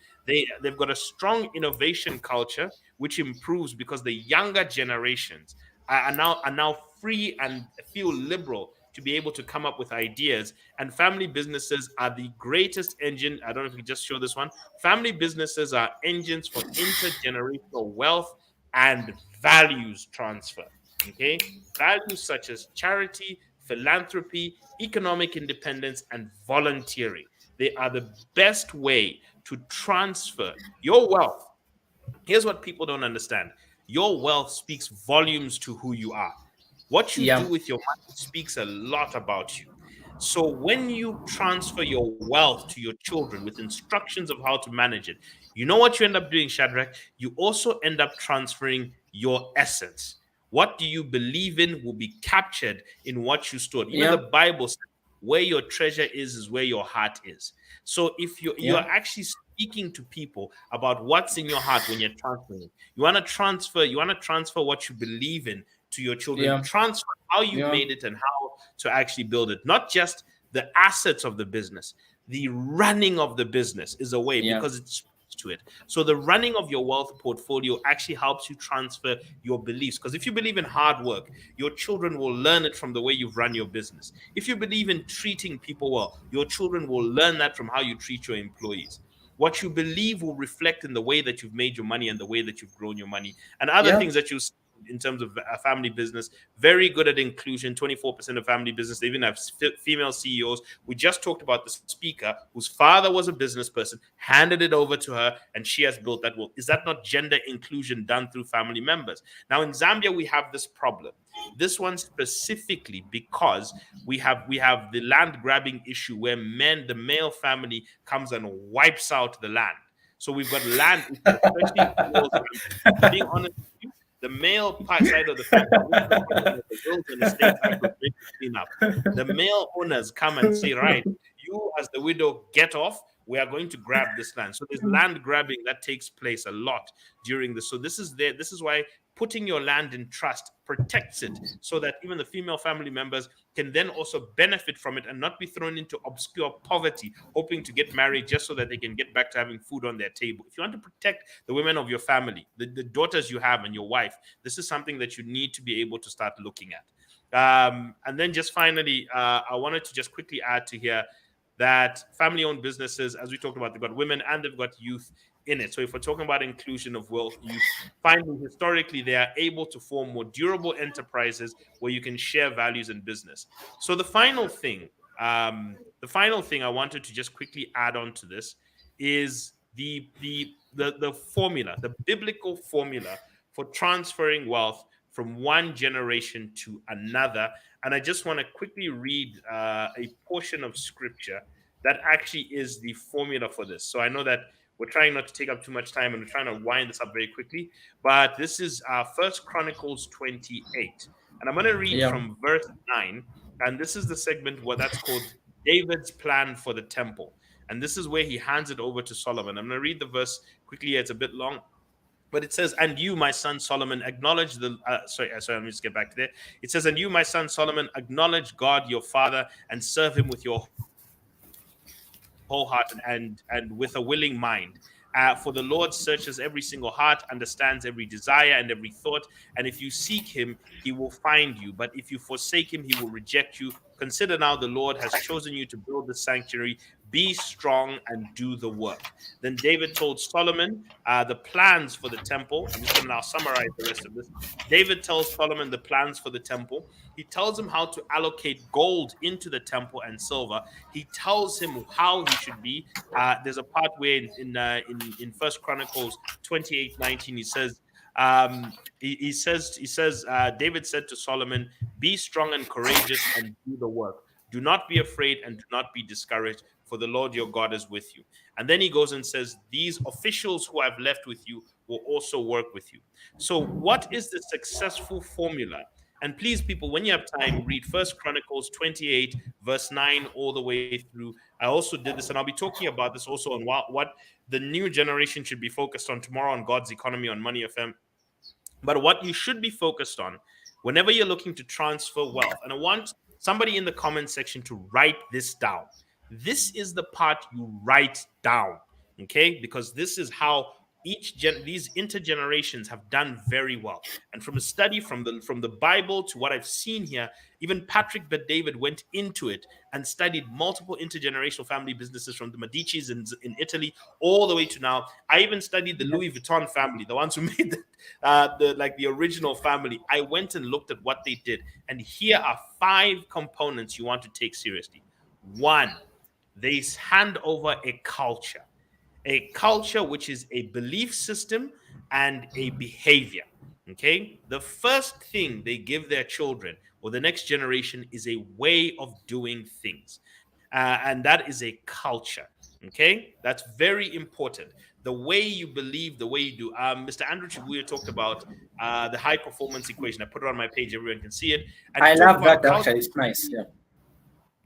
They've got a strong innovation culture, which improves because the younger generations are now free and feel liberal to be able to come up with ideas. And family businesses are the greatest engine. I don't know if we just show this one. Family businesses are engines for intergenerational wealth and values transfer. Okay, values such as charity, philanthropy, economic independence, and volunteering. They are the best way to transfer your wealth. Here's what people don't understand: your wealth speaks volumes to who you are. What you Yeah. do with your money speaks a lot about you. So when you transfer your wealth to your children with instructions of how to manage it, you know what you end up doing, Shadrach? You also end up transferring your essence. What do you believe in will be captured in what you stored. Even the Yeah. Bible says, where your treasure is where your heart is. So if you're Yeah. actually speaking to people about what's in your heart when you're transferring, you want to transfer what you believe in to your children. Yeah. Transfer how you Yeah. made it and how to actually build it. Not just the assets of the business, the running of the business is a way Yeah. because it's to it. So the running of your wealth portfolio actually helps you transfer your beliefs. Because if you believe in hard work, your children will learn it from the way you've run your business. If you believe in treating people well, your children will learn that from how you treat your employees. What you believe will reflect in the way that you've made your money and the way that you've grown your money, and other Yeah. things that you see in terms of a family business. Very good at inclusion. 24% of family business, they even have female CEOs. We just talked about the speaker whose father was a business person, handed it over to her, and she has built that. Well, is that not gender inclusion done through family members? Now in Zambia we have this problem. This one specifically because we have the land grabbing issue where the male family comes and wipes out the land. So we've got land issues, especially in rural Zambia. I'm being honest with you, the male side of the family, this is the problem that the Wills and Estates Act was made to clean up. The male owners come and say, right, you as the widow get off. We are going to grab this land. So there's land grabbing that takes place a lot during this. So this is why putting your land in trust protects it so that even the female family members can then also benefit from it and not be thrown into obscure poverty, hoping to get married just so that they can get back to having food on their table. If you want to protect the women of your family, the daughters you have and your wife, this is something that you need to be able to start looking at. And then just finally, I wanted to just quickly add to here that family-owned businesses, as we talked about, they've got women and they've got youth in it. So if we're talking about inclusion of wealth, youth, finally, historically, they are able to form more durable enterprises where you can share values in business. So the final thing I wanted to just quickly add on to this is the formula, the biblical formula for transferring wealth from one generation to another. And I just want to quickly read a portion of scripture that actually is the formula for this. So I know that we're trying not to take up too much time and we're trying to wind this up very quickly, but this is First Chronicles 28. And I'm going to read Yeah. from verse 9. And this is the segment where that's called David's plan for the temple. And this is where he hands it over to Solomon. I'm going to read the verse quickly. It's a bit long. But it says, and you, my son Solomon, acknowledge the. Sorry, let me just get back to there. It says, and you, my son Solomon, acknowledge God your father and serve him with your whole heart and with a willing mind. For the Lord searches every single heart, understands every desire and every thought. And if you seek him, he will find you. But if you forsake him, he will reject you. Consider now the Lord has chosen you to build the sanctuary. Be strong and do the work. Then David told Solomon the plans for the temple. I'm just going to now summarize the rest of this. David tells Solomon the plans for the temple. He tells him how to allocate gold into the temple and silver. He tells him how he should be. There's a part where in First Chronicles 28:19 he says. David said to Solomon, "Be strong and courageous and do the work. Do not be afraid and do not be discouraged, for the Lord your God is with you." And then he goes and says, "These officials who I've left with you will also work with you." So, what is the successful formula? And please, people, when you have time, read First Chronicles 28, verse 9, all the way through. I also did this, and I'll be talking about this also on what the new generation should be focused on tomorrow on God's Economy on Money FM. But what you should be focused on whenever you're looking to transfer wealth, and I want somebody in the comment section to write this down. This is the part you write down, okay? Because this is how these intergenerations have done very well. And from a study from the Bible to what I've seen here, even Patrick Bet David went into it and studied multiple intergenerational family businesses from the Medici's in Italy all the way to now. I even studied the Louis Vuitton family, the ones who made the original family. I went and looked at what they did, and here are 5 components you want to take seriously. 1, they hand over a culture which is a belief system and a behavior. Okay, the first thing they give their children or the next generation is a way of doing things, and that is a culture. Okay, that's very important. The way you believe, the way you do. Mr. Andrew Chibuya talked about the high performance equation. I put it on my page; everyone can see it. And he I talked love about that culture. actually. It's nice. Yeah.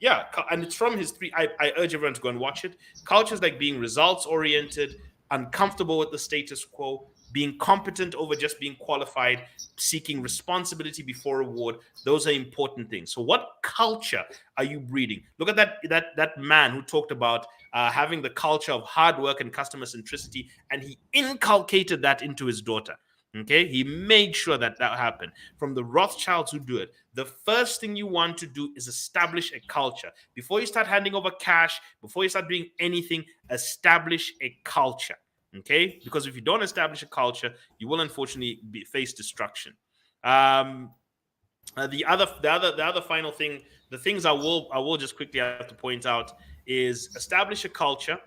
Yeah, and it's from his 3. I urge everyone to go and watch it. Cultures like being results oriented, uncomfortable with the status quo, being competent over just being qualified, seeking responsibility before reward. Those are important things. So, what culture are you breeding? Look at that man who talked about having the culture of hard work and customer centricity, and he inculcated that into his daughter. Okay, he made sure that happened. From the Rothschilds who do it, the first thing you want to do is establish a culture. Before you start handing over cash, before you start doing anything, establish a culture. Okay, because if you don't establish a culture, you will unfortunately face destruction. The other final thing, the things I will just quickly have to point out is establish a culture,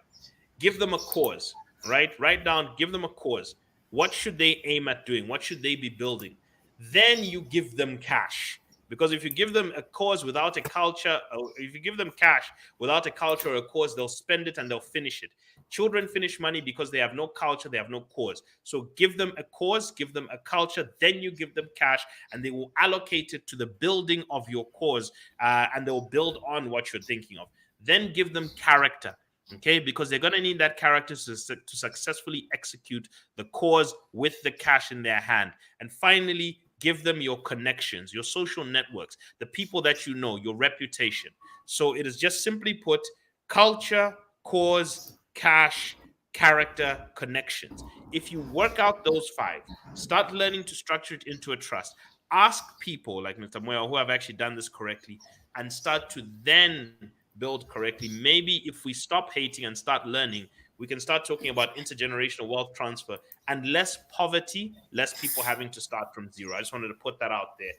give them a cause, right? Write down, give them a cause. What should they aim at doing? What should they be building? Then you give them cash. Because if you give them a cause without a culture, or if you give them cash without a culture or a cause, they'll spend it and they'll finish it. Children finish money because they have no culture, they have no cause. So give them a cause, give them a culture, then you give them cash, and they will allocate it to the building of your cause, and they'll build on what you're thinking of. Then give them character. Okay, because they're going to need that character to successfully execute the cause with the cash in their hand. And finally, give them your connections, your social networks, the people that you know, your reputation. So it is just simply put: culture, cause, cash, character, connections. If you work out those 5, start learning to structure it into a trust. Ask people like Mr. Moyo who have actually done this correctly, and start to then build correctly. Maybe if we stop hating and start learning, we can start talking about intergenerational wealth transfer and less poverty, less people having to start from zero. I just wanted to put that out there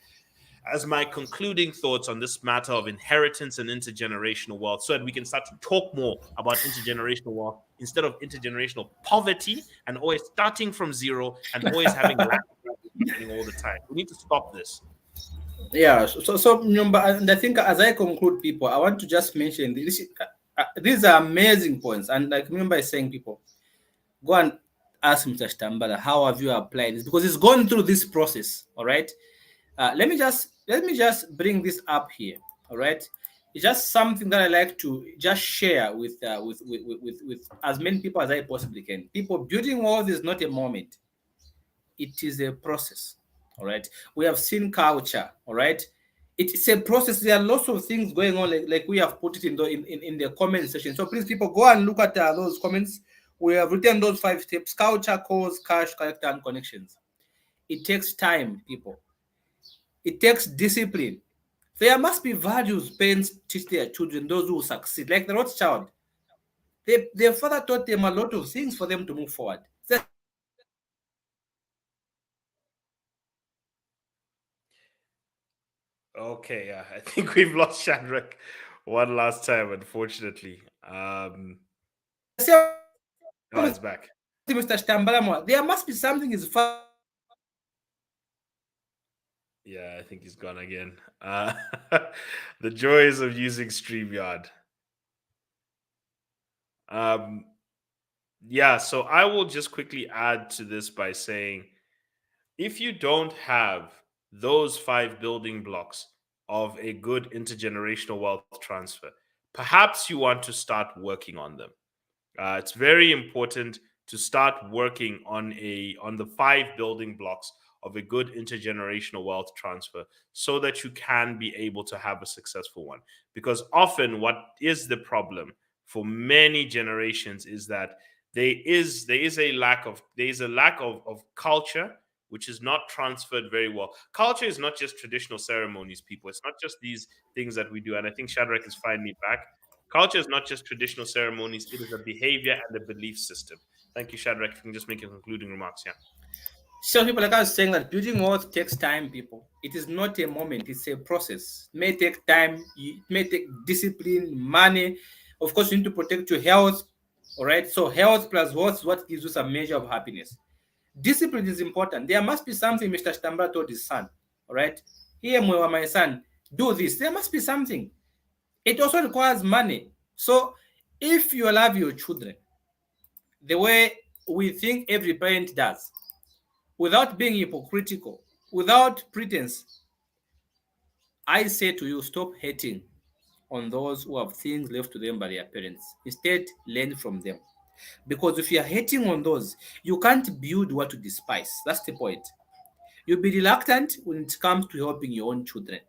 as my concluding thoughts on this matter of inheritance and intergenerational wealth, so that we can start to talk more about intergenerational wealth instead of intergenerational poverty and always starting from zero and always having lack all the time. We need to stop this. Yeah. So and I think as I conclude, people, I want to just mention this. These are amazing points, and like remember saying, people, go and ask Mr. Stambala, how have you applied this? Because he's gone through this process. All right. Let me just let me just bring this up here. All right, it's just something that I like to just share with as many people as I possibly can. People, building walls is not a moment; it is a process. All right, we have seen culture. All right, it's a process. There are lots of things going on, like we have put it in in the comment section. So please, people, go and look at those comments. We have written those 5 steps: culture, cause, cash, character, and connections. It takes time, people. It takes discipline. There must be values parents teach their children, those who succeed. Like the Rothschild, their father taught them a lot of things for them to move forward. Okay, I think we've lost Shadrach one last time, unfortunately. The same Oh, with it's back. Mr. Stambalamo. There must be something his father. Yeah, I think he's gone again. The joys of using StreamYard. Um, yeah, so I will just quickly add to this by saying if you don't have those 5 building blocks of a good intergenerational wealth transfer, perhaps you want to start working on them. It's very important to start working on the 5 building blocks of a good intergenerational wealth transfer so that you can be able to have a successful one. Because often, what is the problem for many generations is that there is a lack of culture which is not transferred very well. Culture is not just traditional ceremonies, people. It's not just these things that we do. And I think Shadrach is finally back. Culture is not just traditional ceremonies, it is a behavior and a belief system. Thank you, Shadrach. If you can just make your concluding remarks, yeah. So people, like I was saying, that building wealth takes time, people. It is not a moment, it's a process. It may take time, it may take discipline, money. Of course, you need to protect your health. All right. So health plus wealth is what gives you some measure of happiness. Discipline is important. There must be something Mr. Stambra told his son. All right. Here, my son, do this. There must be something. It also requires money. So if you love your children the way we think every parent does, without being hypocritical, without pretense, I say to you, stop hating on those who have things left to them by their parents. Instead, learn from them. Because if you are hating on those, you can't build what you despise. That's the point. You'll be reluctant when it comes to helping your own children.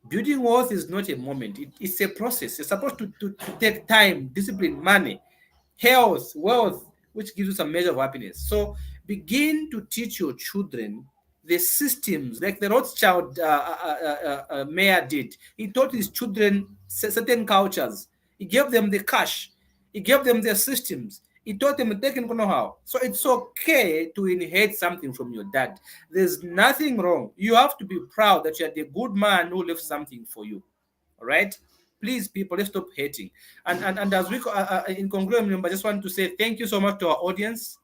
Building wealth is not a moment, it's a process. It's supposed to take time, discipline, money, health, wealth, which gives you some measure of happiness. So begin to teach your children the systems like the Rothschild mayor did. He taught his children certain cultures, he gave them the cash, he gave them their systems. He taught them technical know-how. So it's okay to inherit something from your dad. There's nothing wrong. You have to be proud that you're the good man who left something for you. All right? Please, people, let's stop hating. And as we, in conclusion, I just want to say thank you so much to our audience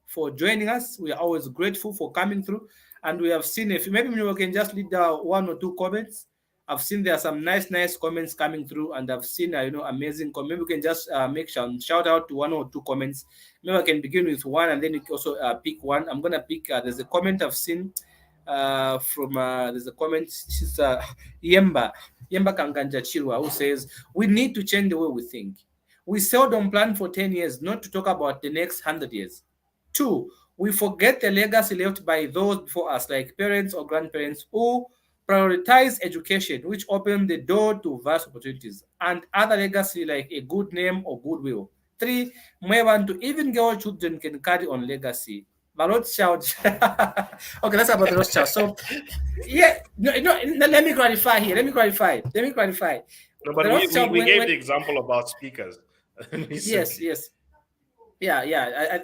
for joining us. We are always grateful for coming through. And we have seen, if maybe we can just lead 1 or 2 comments. I've seen there are some nice comments coming through, and I've seen amazing comments. Maybe we can just make some shout out to 1 or 2 comments. Maybe I can begin with one, and then you can also pick one. I'm gonna pick. There's a comment I've seen from there's a comment. She's Yemba Kanganja Chirwa, who says we need to change the way we think. We seldom plan for 10 years, not to talk about the next 100 years. 2, we forget the legacy left by those before us, like parents or grandparents, who prioritize education, which open the door to vast opportunities, and other legacy like a good name or goodwill. 3, may want to even girl children can carry on legacy. But Rothschild. Okay, that's about the Rothschild. So, yeah, no, let me clarify here. No, but The Rothschild, we gave the example about speakers yes, recently. yes. Yeah.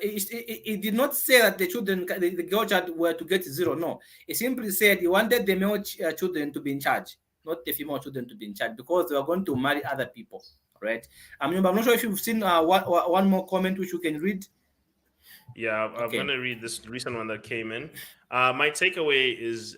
It did not say that the children, the girl child, were to get 0. No, it simply said he wanted the male children to be in charge, not the female children to be in charge, because they were going to marry other people. Right? I'm not sure if you've seen one more comment which you can read. Yeah, I'm Okay. gonna read this recent one that came in. My takeaway is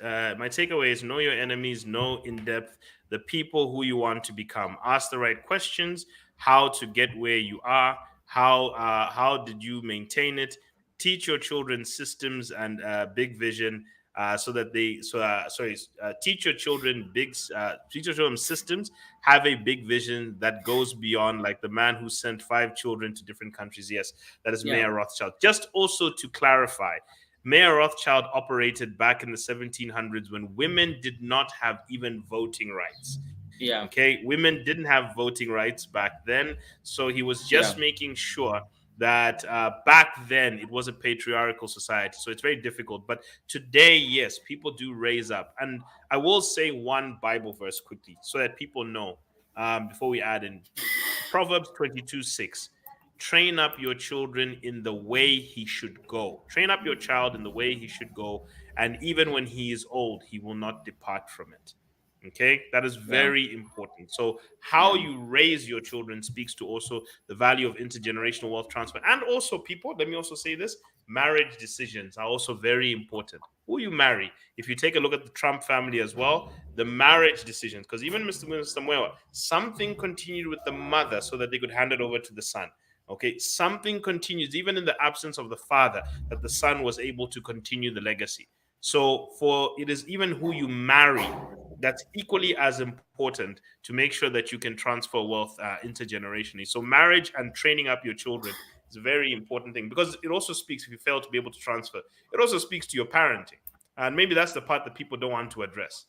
know your enemies, know in depth the people who you want to become. Ask the right questions. How to get where you are. How did you maintain it? Teach your children systems and big vision. so that they teach your children teach your children systems, have a big vision that goes beyond, like the man who sent 5 children to different countries. Yes, that is Yeah. Mayer Rothschild. Just also to clarify, Mayer Rothschild operated back in the 1700s when women did not have even voting rights. Yeah. Okay, women didn't have voting rights back then, so he was Yeah. just making sure that back then it was a patriarchal society, so it's very difficult. But today, yes, people do raise up, and I will say one Bible verse quickly so that people know, before we add in Proverbs 22:6. Train up your children in the way he should go. Train up your child in the way he should go, and even when he is old, he will not depart from it. Okay, that is Yeah. very important. So, how Yeah. you raise your children speaks to also the value of intergenerational wealth transfer. And also, people, let me also say this, marriage decisions are also very important. Who you marry, if you take a look at the Trump family as well, the marriage decisions, because even Mr. Muewa, something continued with the mother so that they could hand it over to the son. Okay, something continues even in the absence of the father, that the son was able to continue the legacy. So, for it is even who you marry that's equally as important to make sure that you can transfer wealth intergenerationally. So, marriage and training up your children is a very important thing, because it also speaks, if you fail to be able to transfer, it also speaks to your parenting. And maybe that's the part that people don't want to address.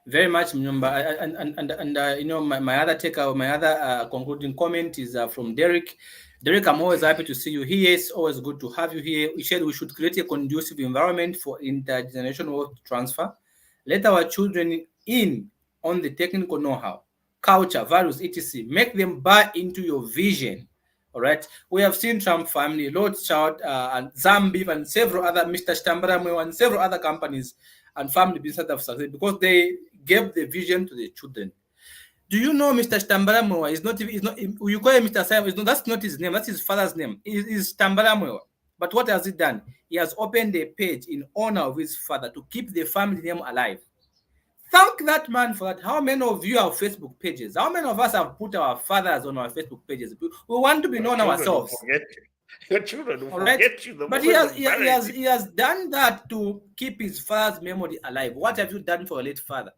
Very much, Mnyumba. And you know, my other my other concluding comment is from Derek. Derek, I'm always happy to see you here. It's always good to have you here. We said we should create a conducive environment for intergenerational wealth transfer. Let our children in on the technical know-how, culture, values, etc. Make them buy into your vision. All right. We have seen Trump family, Rothschild, and Zambiv, and several other, Mr. Stambaramwe, and several other companies and family business have succeeded because they gave the vision to the children. Do you know Mr. Stambaramwe is not, you call him Mr. Sam, that's not his name, that's his father's name. It is Stambaramwe. But what has he done? He has opened a page in honor of his father to keep the family name alive. Thank that man for that. How many of you have Facebook pages? How many of us have put our fathers on our Facebook pages? We want to be known ourselves. Your children will All right. forget you the But moment he has done that to keep his father's memory alive. What have you done for your late father?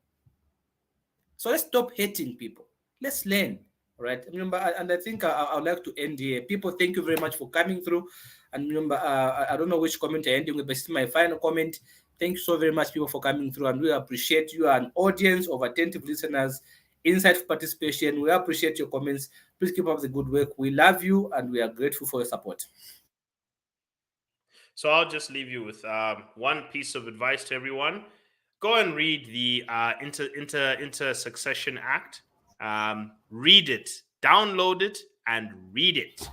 So let's stop hating people. Let's learn. All right. Remember, and I think I would like to end here. People, thank you very much for coming through. And remember, I don't know which comment I'm ending with, but this is my final comment. Thank you so very much, people, for coming through. And we appreciate you, an audience of attentive listeners, insightful participation. We appreciate your comments. Please keep up the good work. We love you, and we are grateful for your support. So I'll just leave you with one piece of advice to everyone. Go and read the Inter Succession Act. Read it, download it, and read it.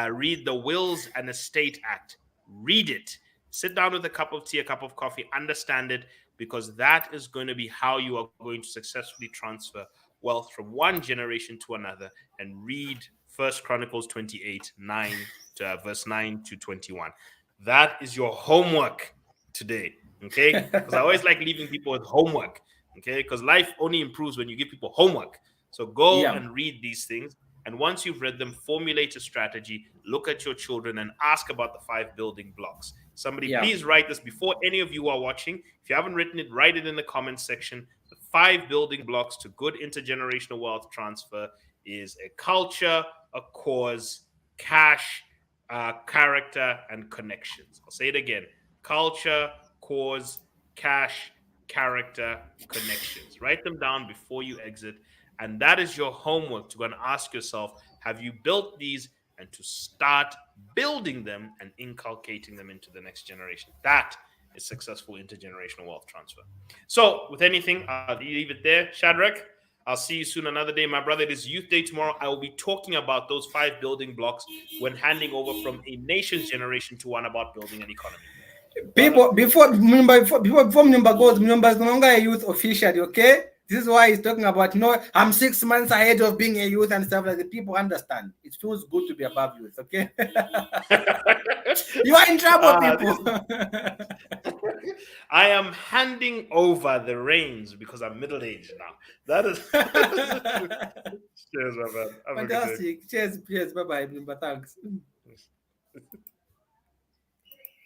Read the Wills and Estate Act. Read it. Sit down with a cup of tea, a cup of coffee, understand it, because that is going to be how you are going to successfully transfer wealth from one generation to another. And read First Chronicles 28, verse 9 to 21. That is your homework today. Okay, because I always like leaving people with homework. Okay, because life only improves when you give people homework. So go and read these things, and once you've read them, formulate a strategy, look at your children, and ask about the 5 building blocks. Somebody please write this before any of you are watching. If you haven't written it, write it in the comments section. The 5 building blocks to good intergenerational wealth transfer is a culture, a cause, cash, character, and connections. I'll say it again: culture, cause, cash, character, connections. Write them down before you exit. And that is your homework to go and ask yourself, have you built these? And to start building them and inculcating them into the next generation. That is successful intergenerational wealth transfer. So with anything, I'll leave it there. Shadrach, I'll see you soon another day. My brother, it is Youth Day tomorrow. I will be talking about those 5 building blocks when handing over from a nation's generation to one about building an economy. People, before Mnyumba goes, Mnyumba is no longer a youth officially, okay? This is why he's talking about, I'm 6 months ahead of being a youth and stuff like that. People understand. It feels good to be above youth, okay? You are in trouble, people. I am handing over the reins because I'm middle-aged now. That is... Cheers, my man. Fantastic. Cheers. Bye-bye, Mnyumba. Thanks.